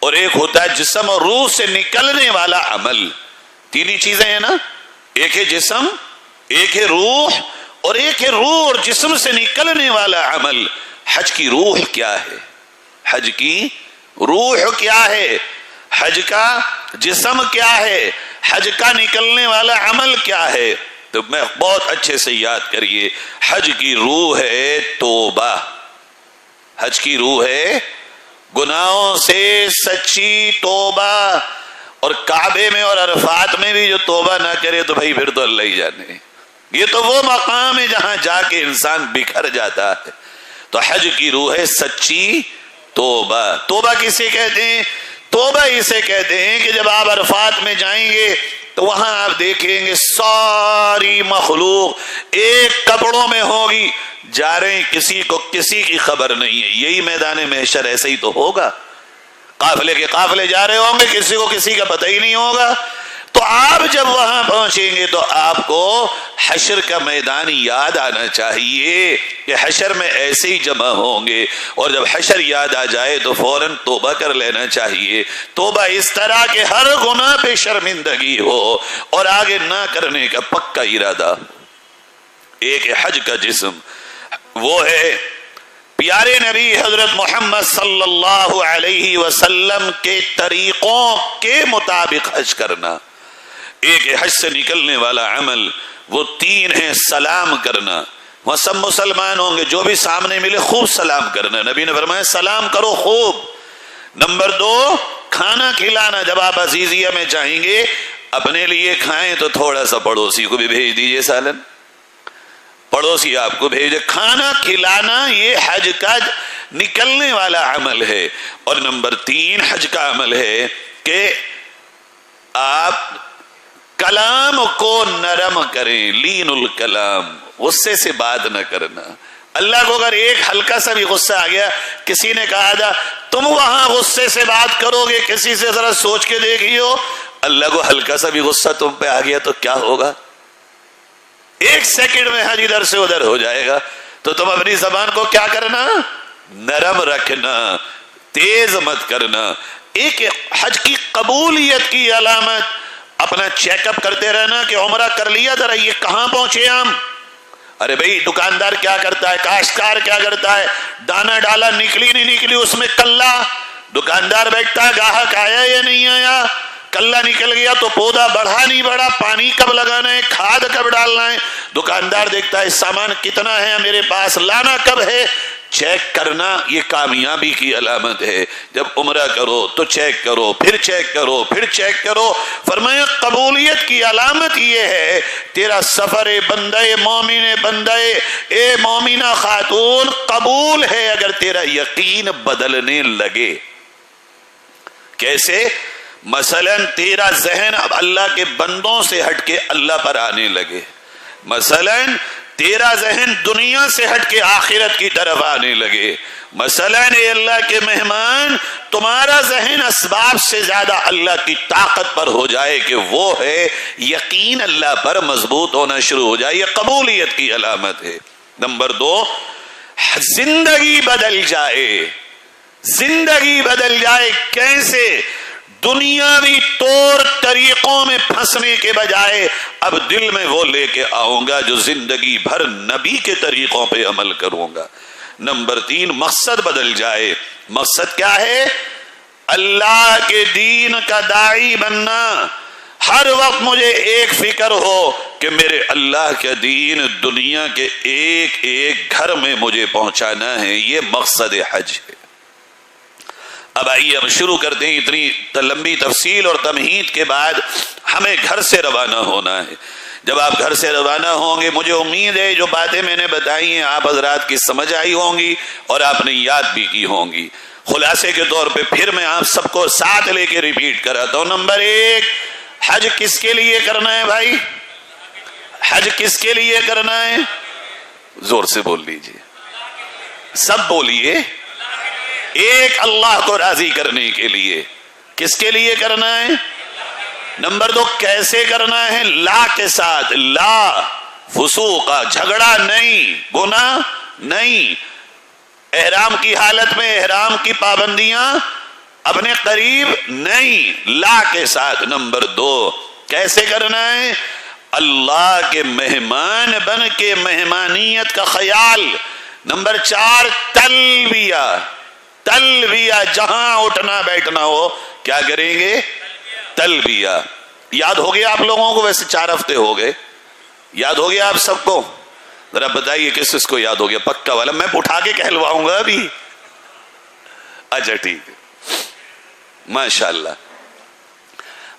اور ایک ہوتا ہے جسم اور روح سے نکلنے والا عمل۔ 3 ہی چیزیں ہیں نا، ایک ہے جسم، ایک ہے روح، اور ایک ہے روح اور جسم سے نکلنے والا عمل۔ حج کی روح کیا ہے؟ حج کی روح کیا ہے؟ حج کا جسم کیا ہے؟ حج کا نکلنے والا عمل کیا ہے؟ تو میں بہت اچھے سے یاد کریے، حج کی روح ہے توبہ، حج کی روح ہے گناہوں سے سچی توبہ، اور کعبے میں اور عرفات میں بھی جو توبہ نہ کرے تو بھائی پھر تو اللہ ہی جانے، یہ تو وہ مقام ہے جہاں جا کے انسان بکھر جاتا ہے۔ تو حج کی روح ہے سچی توبہ۔ توبہ کسے کہتے ہیں؟ توبہ اسے کہتے ہیں کہ جب آپ عرفات میں جائیں گے تو وہاں آپ دیکھیں گے ساری مخلوق ایک کپڑوں میں ہوگی، جا رہے ہیں، کسی کو کسی کی خبر نہیں ہے۔ یہی میدان محشر ایسے ہی تو ہوگا، قافلے کے قافلے جا رہے ہوں گے، کسی کو کسی کا پتہ ہی نہیں ہوگا۔ تو آپ جب وہاں پہنچیں گے تو آپ کو حشر کا میدان یاد آنا چاہیے کہ حشر میں ایسے ہی جمع ہوں گے، اور جب حشر یاد آ جائے تو فوراً توبہ کر لینا چاہیے۔ توبہ اس طرح کہ ہر گناہ پہ شرمندگی ہو اور آگے نہ کرنے کا پکا ارادہ۔ ایک ہے حج کا جسم، وہ ہے پیارے نبی حضرت محمد صلی اللہ علیہ وسلم کے طریقوں کے مطابق حج کرنا. ایک حج سے نکلنے والا عمل وہ 3 ہیں. سلام کرنا، وہ سب مسلمان ہوں گے، جو بھی سامنے ملے خوب سلام کرنا. نبی نے فرمایا سلام کرو خوب. نمبر 2 کھانا کھلانا. جب آپ عزیزیہ میں جائیں گے اپنے لیے کھائیں تو تھوڑا سا پڑوسی کو بھی بھیج دیجئے سالن، پڑوسی آپ کو بھیج دے. کھانا کھلانا یہ حج کا نکلنے والا عمل ہے. اور نمبر 3 حج کا عمل ہے کہ آپ کلام کو نرم کریں. لین الکلام، غصے سے بات نہ کرنا. اللہ کو اگر ایک ہلکا سا بھی غصہ آ گیا، کسی نے کہا تھا تم وہاں غصے سے بات کرو گے، کسی سے ذرا سوچ کے دیکھیو، اللہ کو ہلکا سا بھی غصہ تم پہ آ گیا تو کیا ہوگا؟ 1 سیکنڈ میں حج ادھر سے ادھر ہو جائے گا. تو تم اپنی زبان کو کیا کرنا؟ نرم رکھنا، تیز مت کرنا. ایک حج کی قبولیت کی علامت اپنا چیک اپ کرتے رہنا کہ عمرہ کر لیا، ذرا یہ کہاں پہنچے ہم. ارے بھائی دکاندار کیا کرتا ہے، کاشتکار کیا کرتا ہے، دانا ڈالا نکلی نہیں نکلی اس میں کلہ. دکاندار بیٹھتا ہے گاہک آیا یا نہیں آیا، کلہ نکل گیا تو پودا بڑھا نہیں بڑھا، پانی کب لگانا ہے، کھاد کب ڈالنا ہے. دکاندار دیکھتا ہے سامان کتنا ہے میرے پاس، لانا کب ہے. چیک کرنا یہ کامیابی کی علامت ہے. جب عمرہ کرو تو چیک کرو، پھر چیک کرو، پھر چیک کرو. فرمایا قبولیت کی علامت یہ ہے تیرا سفر بندہ مومن بندہ اے مومنہ خاتون قبول ہے اگر تیرا یقین بدلنے لگے. کیسے؟ مثلا تیرا ذہن اب اللہ کے بندوں سے ہٹ کے اللہ پر آنے لگے. مثلا تیرا ذہن دنیا سے ہٹ کے آخرت کی طرف آنے لگے. مثلا اے اللہ کے مہمان تمہارا ذہن اسباب سے زیادہ اللہ کی طاقت پر ہو جائے کہ وہ ہے یقین اللہ پر مضبوط ہونا شروع ہو جائے. یہ قبولیت کی علامت ہے. نمبر 2 زندگی بدل جائے. زندگی بدل جائے کیسے؟ دنیاوی طور طریقوں میں پھنسنے کے بجائے اب دل میں وہ لے کے آؤں گا جو زندگی بھر نبی کے طریقوں پہ عمل کروں گا. نمبر 3 مقصد بدل جائے. مقصد کیا ہے؟ اللہ کے دین کا داعی بننا. ہر وقت مجھے ایک فکر ہو کہ میرے اللہ کا دین دنیا کے ایک ایک گھر میں مجھے پہنچانا ہے. یہ مقصد حج ہے. اب آئیے ہم شروع کرتے ہیں. اتنی لمبی تفصیل اور تمہید کے بعد ہمیں گھر سے روانہ ہونا ہے. جب آپ گھر سے روانہ ہوں گے مجھے امید ہے جو باتیں میں نے بتائی ہیں آپ حضرات کی سمجھ آئی ہوں گی اور آپ نے یاد بھی کی ہوں گی. خلاصے کے طور پہ پھر میں آپ سب کو ساتھ لے کے ریپیٹ کراتا ہوں. نمبر 1 حج کس کے لیے کرنا ہے بھائی؟ حج کس کے لیے کرنا ہے؟ زور سے بول لیجئے، سب بولیے. ایک اللہ کو راضی کرنے کے لیے. کس کے لیے کرنا ہے؟ نمبر 2 کیسے کرنا ہے؟ لا کے ساتھ. لا فسوق، جھگڑا نہیں، گناہ نہیں. احرام کی حالت میں احرام کی پابندیاں اپنے قریب نہیں، لا کے ساتھ. نمبر 2 کیسے کرنا ہے؟ اللہ کے مہمان بن کے مہمانیت کا خیال. نمبر 4 تلبیہ. تلبیہ جہاں اٹھنا بیٹھنا ہو کیا کریں گے؟ تلبیہ. یاد ہو گیا آپ لوگوں کو؟ ویسے 4 ہفتے ہو گئے. یاد ہو گیا آپ سب کو؟ ذرا بتائیے کس کو یاد ہو گیا؟ پکا والا میں اٹھا کے کہلواؤں گا ابھی. اچھا ٹھیک ہے، ماشاءاللہ.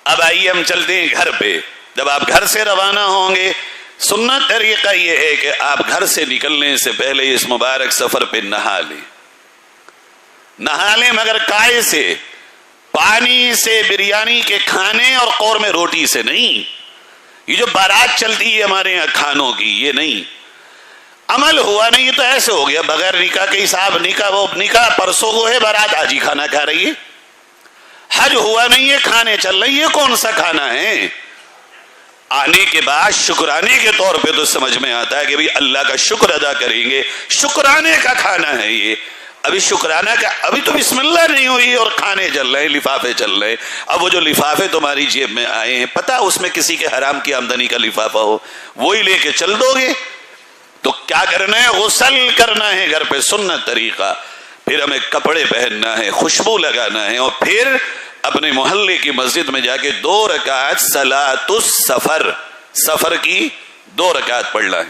اب آئیے ہم چلتے ہیں گھر پہ. جب آپ گھر سے روانہ ہوں گے سنت طریقہ یہ ہے کہ آپ گھر سے نکلنے سے پہلے اس مبارک سفر پہ نہا لیں. نہا لیں مگر کائے سے؟ پانی سے، بریانی کے کھانے اور قورمے روٹی سے نہیں. یہ جو بارات چلتی ہے ہمارے یہاں کھانوں کی، یہ نہیں. عمل ہوا نہیں، یہ تو ایسے ہو گیا بغیر نکاح کے حساب. نکاح پرسوں کو ہے، بارات آج ہی کھانا کھا رہی ہے. حج ہوا نہیں ہے، کھانے چل رہی ہے. کون سا کھانا ہے؟ آنے کے بعد شکرانے کے طور پہ تو سمجھ میں آتا ہے کہ بھی اللہ کا شکر ادا کریں گے، شکرانے کا کھانا ہے یہ. ابھی شکرانہ کا ابھی تو بسم اللہ نہیں ہوئی اور کھانے چل رہے ہیں، لفافے چل رہے ہیں. اب وہ جو لفافے تمہاری جیب میں آئے ہیں، پتہ اس میں کسی کے حرام کی آمدنی کا لفافہ ہو، وہی لے کے چل دو گے تو کیا کیا کرنا ہے؟ غسل کرنا ہے گھر پہ سنت طریقہ، پھر ہمیں کپڑے پہننا ہے، خوشبو لگانا ہے، اور پھر اپنے محلے کی مسجد میں جا کے 2 رکعت صلاۃ السفر، سفر کی 2 رکعت پڑھنا ہے۔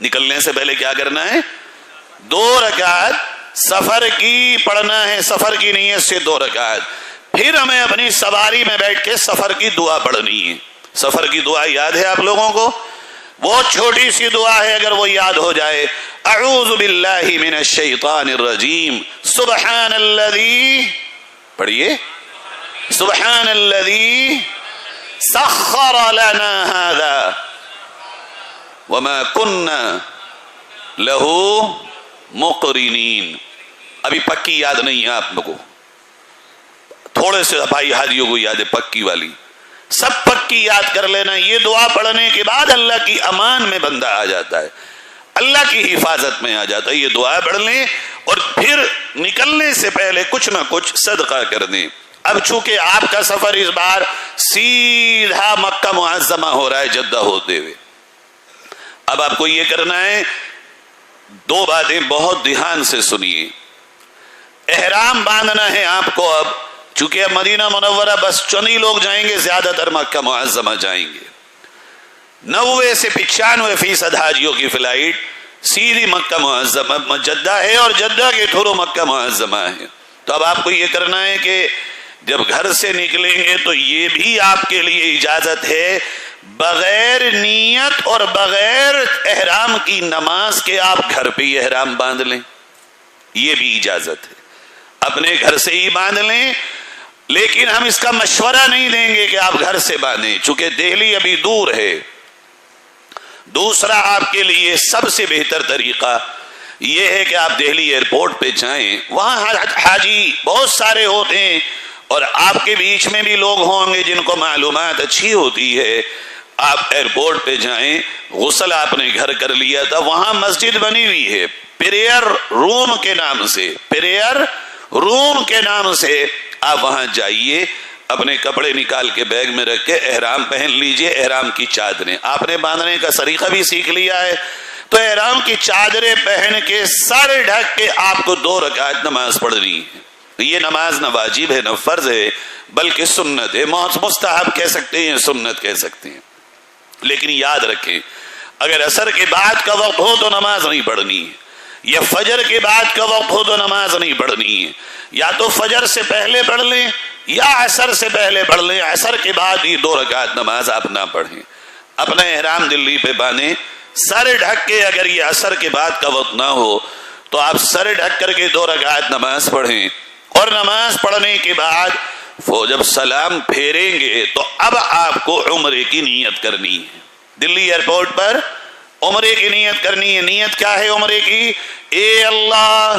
نکلنے سے پہلے کیا کرنا ہے؟ 2 رکعت سفر کی پڑھنا ہے، سفر کی نیت سے 2 رکعت۔ پھر ہمیں اپنی سواری میں بیٹھ کے سفر کی دعا پڑھنی ہے۔ سفر کی دعا یاد ہے آپ لوگوں کو؟ وہ چھوٹی سی دعا ہے، اگر وہ یاد ہو جائے، اعوذ باللہ من الشیطان الرجیم، سبحان الذی، پڑھیے، سبحان الذی سخر لنا هذا وما كنا له مقرنین۔ ابھی پکی یاد نہیں ہے آپ لوگوں کو، تھوڑے سے بھائی حاجیوں کو یاد ہے پکی والی، سب پکی یاد کر لینا۔ یہ دعا پڑھنے کے بعد اللہ کی امان میں بندہ آ جاتا ہے، اللہ کی حفاظت میں آ جاتا ہے۔ یہ دعا پڑھ لیں اور پھر نکلنے سے پہلے کچھ نہ کچھ صدقہ کر دیں۔ اب چونکہ آپ کا سفر اس بار سیدھا مکہ معظمہ ہو رہا ہے جدہ ہوتے ہوئے، اب آپ کو یہ کرنا ہے، 2 باتیں بہت دھیان سے سنیے۔ احرام باندھنا ہے آپ کو، اب چونکہ اب مدینہ منورہ بس چند ہی لوگ جائیں گے، زیادہ تر مکہ معظمہ جائیں گے۔ 90 سے 95% حاجیوں کی فلائٹ سیدھی مکہ معظمہ جدہ ہے، اور جدہ کے تھرو مکہ معظمہ ہے۔ تو اب آپ کو یہ کرنا ہے کہ جب گھر سے نکلیں گے تو یہ بھی آپ کے لیے اجازت ہے بغیر نیت اور بغیر احرام کی نماز کے آپ گھر پہ ہی احرام باندھ لیں، یہ بھی اجازت ہے، اپنے گھر سے ہی باندھ لیں۔ لیکن ہم اس کا مشورہ نہیں دیں گے کہ آپ گھر سے باندھیں، چونکہ دہلی ابھی دور ہے۔ دوسرا آپ کے لیے سب سے بہتر طریقہ یہ ہے کہ آپ دہلی ایئرپورٹ پہ جائیں، وہاں حاجی بہت سارے ہوتے ہیں، اور آپ کے بیچ میں بھی لوگ ہوں گے جن کو معلومات اچھی ہوتی ہے۔ آپ ایئرپورٹ پہ جائیں، غسل آپ نے گھر کر لیا تھا، وہاں مسجد بنی ہوئی ہے پریئر روم کے نام سے، پریئر روم کے نام سے آپ وہاں جائیے، اپنے کپڑے نکال کے بیگ میں رکھ کے احرام پہن لیجئے۔ احرام کی چادریں آپ نے باندھنے کا طریقہ بھی سیکھ لیا ہے، تو احرام کی چادریں پہن کے سر ڈھک کے آپ کو 2 رکعت نماز پڑھنی ہے۔ یہ نماز نہ واجب ہے نہ فرض ہے، بلکہ سنت ہے، مستحب کہہ سکتے ہیں، سنت کہہ سکتے ہیں۔ لیکن یاد رکھیں، اگر عصر کے بعد کا وقت ہو تو نماز نہیں پڑھنی ہے، یا فجر کے بعد کا وقت ہو تو نماز نہیں پڑھنی ہے، یا تو فجر سے پہلے پڑھ لیں یا عصر سے پہلے پڑھ لیں، عصر کے بعد یہ 2 رکعت نماز آپ نہ پڑھیں۔ اپنا احرام دلی پہ باندھیں، سر ڈھک کے، اگر یہ عصر کے بعد کا وقت نہ ہو تو آپ سر ڈھک کر کے 2 رکعت نماز پڑھیں، اور نماز پڑھنے کے بعد وہ جب سلام پھیریں گے تو اب آپ کو عمرے کی نیت کرنی ہے۔ دلی ایئرپورٹ پر عمرے کی نیت کرنی ہے۔ نیت کیا ہے عمرے کی؟ اے اللہ،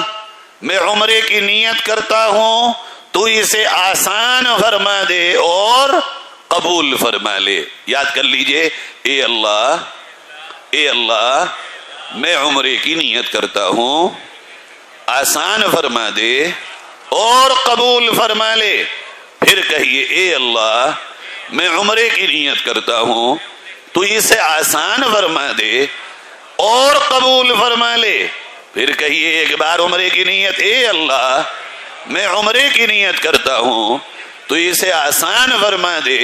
میں عمرے کی نیت کرتا ہوں، تو اسے آسان فرما دے اور قبول فرما لے۔ یاد کر لیجئے، اے اللہ، اے اللہ، میں عمرے کی نیت کرتا ہوں، آسان فرما دے اور قبول فرما لے۔ پھر کہیے، اے اللہ، میں عمرے کی نیت کرتا ہوں، تو اسے آسان فرما دے اور قبول فرما لے۔ پھر کہیے ایک بار عمرے کی نیت، اے اللہ، میں عمرے کی نیت کرتا ہوں، تو اسے آسان فرما دے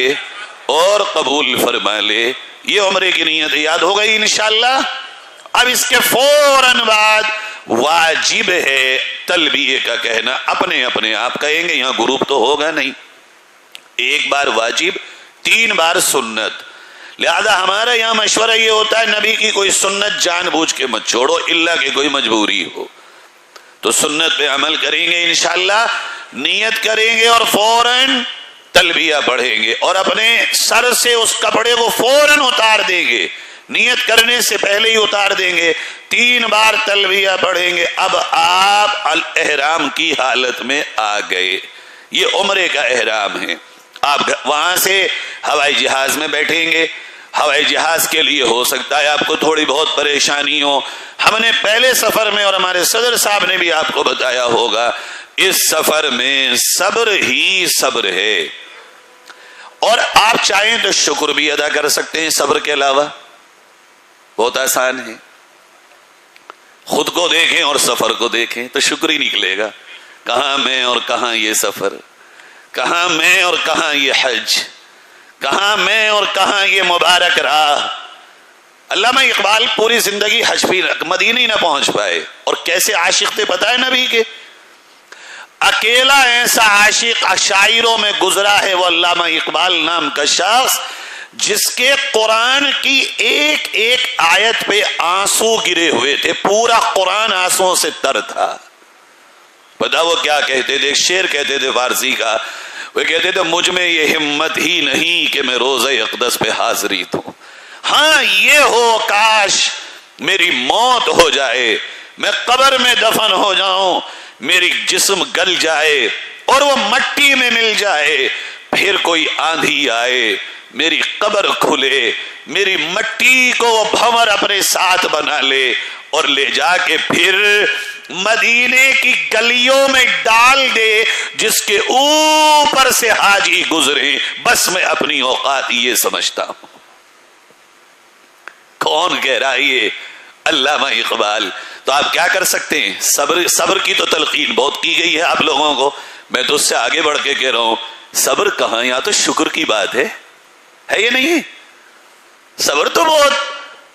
اور قبول فرما لے۔ یہ عمرے کی نیت یاد ہو گئی انشاءاللہ۔ اب اس کے فوراً بعد واجب ہے تلبیہ کا کہنا، اپنے اپنے آپ کہیں گے، یہاں گروپ تو ہوگا نہیں۔ 1 بار واجب، 3 بار سنت۔ لہذا ہمارا یہاں مشورہ یہ ہوتا ہے، نبی کی کوئی سنت جان بوجھ کے مت چھوڑو، الا کہ کوئی مجبوری ہو تو سنت پہ عمل کریں گے انشاءاللہ، نیت کریں گے اور فوراً تلبیہ پڑھیں گے، اور اپنے سر سے اس کپڑے کو فوراً اتار دیں گے، نیت کرنے سے پہلے ہی اتار دیں گے، 3 بار تلبیہ پڑھیں گے۔ اب آپ الاحرام کی حالت میں آ گئے، یہ عمرے کا احرام ہے۔ آپ وہاں سے ہوائی جہاز میں بیٹھیں گے۔ ہوائی جہاز کے لیے ہو سکتا ہے آپ کو تھوڑی بہت پریشانی ہو، ہم نے پہلے سفر میں اور ہمارے صدر صاحب نے بھی آپ کو بتایا ہوگا، اس سفر میں صبر ہی صبر ہے، اور آپ چاہیں تو شکر بھی ادا کر سکتے ہیں صبر کے علاوہ، بہت آسان ہے۔ خود کو دیکھیں اور سفر کو دیکھیں تو شکر ہی نکلے گا. کہاں میں اور کہاں یہ سفر، کہاں میں اور کہاں یہ حج، کہاں میں اور کہاں یہ مبارک راہ. علامہ اقبال پوری زندگی حج پہ مدینہ ہی نہ پہنچ پائے، اور کیسے عاشق تھے پتہ ہے نبی کے؟ اکیلا ایسا عاشق شاعروں میں گزرا ہے وہ علامہ اقبال نام کا شخص، جس کے قرآن کی ایک ایک آیت پہ آنسو گرے ہوئے تھے. پورا قرآن آنسوؤں سے تر تھا. پتا وہ کیا کہتے تھے؟ ایک شعر کہتے تھے فارسی کا، وہ کہتے تھے مجھ میں یہ ہمت ہی نہیں کہ میں روزہ اقدس پہ حاضری دوں. ہاں یہ ہو کاش میری موت ہو جائے، میں قبر میں دفن ہو جاؤں، میری جسم گل جائے اور وہ مٹی میں مل جائے، پھر کوئی آندھی آئے میری قبر کھلے، میری مٹی کو وہ بھنور اپنے ساتھ بنا لے اور لے جا کے پھر مدینے کی گلیوں میں ڈال دے جس کے اوپر سے حاجی گزرے. بس میں اپنی اوقات یہ سمجھتا ہوں. کون کہہ رہا ہے یہ؟ علامہ اقبال. تو آپ کیا کر سکتے ہیں؟ صبر کی تو تلقین بہت کی گئی ہے آپ لوگوں کو. میں تو اس سے آگے بڑھ کے کہہ رہا ہوں صبر کہاں، یہاں تو شکر کی بات ہے یہ نہیں؟ صبر تو بہت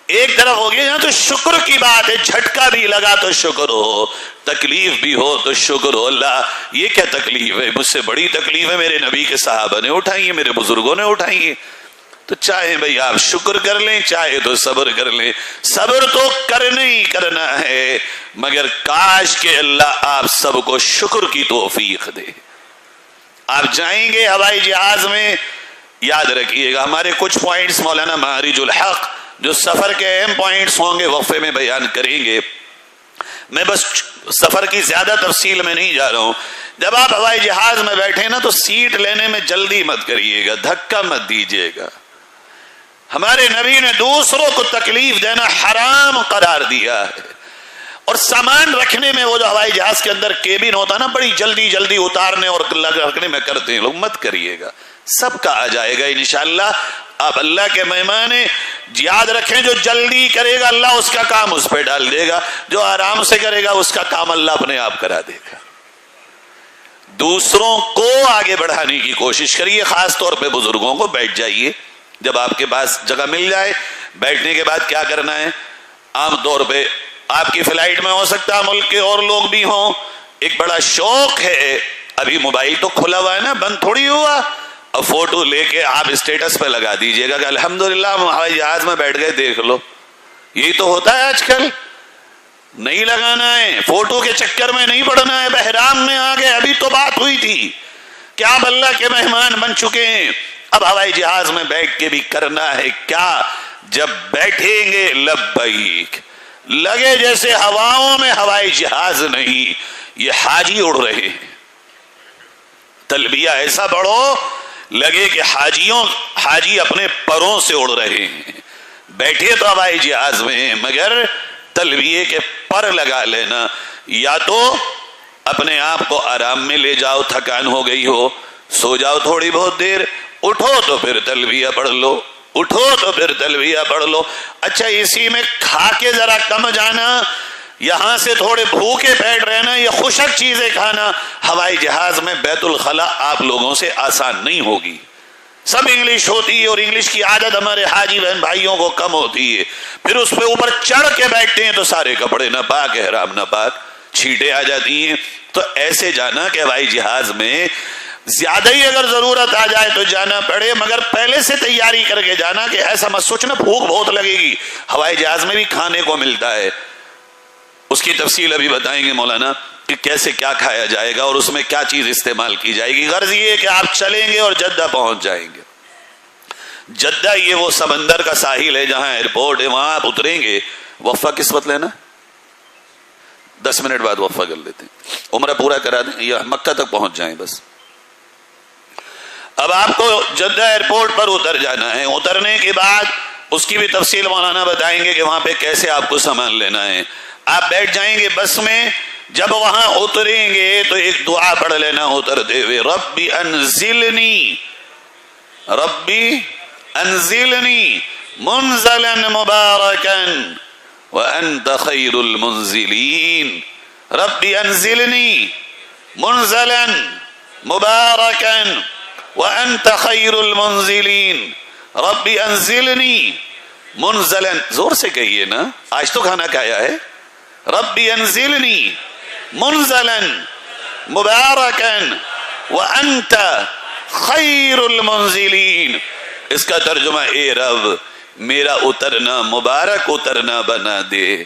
ایک طرف ہو گیا، یہاں تو شکر کی بات ہے. جھٹکا بھی لگا تو شکر ہو، تکلیف بھی ہو تو شکر ہو. اللہ یہ کیا تکلیف ہے؟ مجھ سے بڑی تکلیف ہے میرے نبی کے صحابہ نے اٹھائی ہے، میرے بزرگوں نے اٹھائی ہے. تو چاہے بھئی آپ شکر کر لیں، چاہے تو صبر کر لیں. صبر تو کرنا ہی کرنا ہے، مگر کاش کہ اللہ آپ سب کو شکر کی توفیق دے. آپ جائیں گے ہوائی جہاز میں، یاد رکھیے گا ہمارے کچھ پوائنٹس مولانا معارج الحق جو سفر کے اہم پوائنٹس ہوں گے وقفے میں بیان کریں گے. میں بس سفر کی زیادہ تفصیل میں نہیں جا رہا ہوں. جب آپ ہوائی جہاز میں بیٹھے نا تو سیٹ لینے میں جلدی مت کریے گا، دھکا مت دیجیے گا. ہمارے نبی نے دوسروں کو تکلیف دینا حرام قرار دیا ہے. اور سامان رکھنے میں وہ جو ہوائی جہاز کے اندر کیبن ہوتا نا، بڑی جلدی جلدی اتارنے اور رکھنے میں کرتے ہیں لوگ، مت کریے گا. سب کا آ جائے گا انشاءاللہ. آپ اللہ کے مہمان ہیں. یاد رکھیں جو جلدی کرے گا اللہ اس کا کام اس پہ ڈال دے گا، جو آرام سے کرے گا اس کا کام اللہ اپنے آپ کرا دے گا. دوسروں کو آگے بڑھانے کی کوشش کریے. خاص طور پہ بزرگوں کو بیٹھ جائیے. جب آپ کے پاس جگہ مل جائے بیٹھنے کے بعد کیا کرنا ہے؟ عام طور پہ آپ کی فلائٹ میں ہو سکتا ہے ملک کے اور لوگ بھی ہوں، ایک بڑا شوق ہے. ابھی موبائل تو کھلا ہوا ہے نا، بند تھوڑی ہوا. اب فوٹو لے کے آپ اسٹیٹس پہ لگا دیجئے گا کہ الحمدللہ ہم ہوائی جہاز میں بیٹھ گئے، دیکھ لو. یہی تو ہوتا ہے آج کل. نہیں لگانا ہے، فوٹو کے چکر میں نہیں پڑنا ہے. بحرام میں آ گئے. ابھی تو بات ہوئی تھی کہ آپ اللہ کے مہمان بن چکے ہیں. اب ہوائی جہاز میں بیٹھ کے بھی کرنا ہے کیا؟ جب بیٹھیں گے لبیک لگے جیسے ہواؤں میں ہوائی جہاز نہیں، یہ حاجی اڑ رہے ہیں. تلبیہ ایسا پڑھو لگے کہ حاجی اپنے پروں سے اڑ رہے ہیں. بیٹھے تو ہوائی جہاز میں ہیں مگر تلبیے کے پر لگا لینا. یا تو اپنے آپ کو آرام میں لے جاؤ، تھکان ہو گئی ہو، سو جاؤ تھوڑی بہت دیر، اٹھو تو پھر تلبیہ پڑھ لو، اٹھو تو پھر تلبیہ پڑھ لو. اچھا اسی میں کھا کے ذرا کم جانا، یہاں سے تھوڑے بھوکے پیٹ رہنا یا خشک چیزیں کھانا. ہوائی جہاز میں بیت الخلا آپ لوگوں سے آسان نہیں ہوگی. سب انگلش ہوتی ہے اور انگلش کی عادت ہمارے حاجی بہن بھائیوں کو کم ہوتی ہے. پھر اس پہ اوپر چڑھ کے بیٹھتے ہیں تو سارے کپڑے ناپاک، احرام ناپاک، چھینٹیں آ جاتی ہیں. تو ایسے جانا کہ ہوائی جہاز میں زیادہ ہی اگر ضرورت آ جائے تو جانا پڑے، مگر پہلے سے تیاری کر کے جانا کہ ایسا مت سوچنا بھوک بہت لگے گی. ہوائی جہاز میں بھی کھانے کو ملتا ہے، اس کی تفصیل ابھی بتائیں گے مولانا کہ کیسے کیا کھایا جائے گا اور اس میں کیا چیز استعمال کی جائے گی. غرض یہ کہ آپ چلیں گے اور جدہ پہنچ جائیں گے. جدہ یہ وہ سمندر کا ساحل ہے جہاں ایئرپورٹ ہے، وہاں آپ اتریں گے. وقفہ کس وقت لینا؟ 10 منٹ بعد وقفہ کر لیتے ہیں. عمرہ پورا کرا دیں یا مکہ تک پہنچ جائیں بس. اب آپ کو جدہ ایئرپورٹ پر اتر جانا ہے. اترنے کے بعد اس کی بھی تفصیل مولانا بتائیں گے کہ وہاں پہ کیسے آپ کو سامان لینا ہے. آپ بیٹھ جائیں گے بس میں. جب وہاں اتریں گے تو ایک دعا پڑھ لینا اترتے ہوئے، ربی انزلنی، ربی انزلنی منزلا مبارکا وأنت خير المنزلين رب أنزلني منزلا مباركا وأنت خير المنزلين رب أنزلني منزلا. زور سے کہیے نا, آج تو کھانا کھایا ہے. رب انزلنی منزلا مبارکا وانت خیر المنزلین. اس کا ترجمہ, اے رب میرا اترنا مبارک اترنا بنا دے.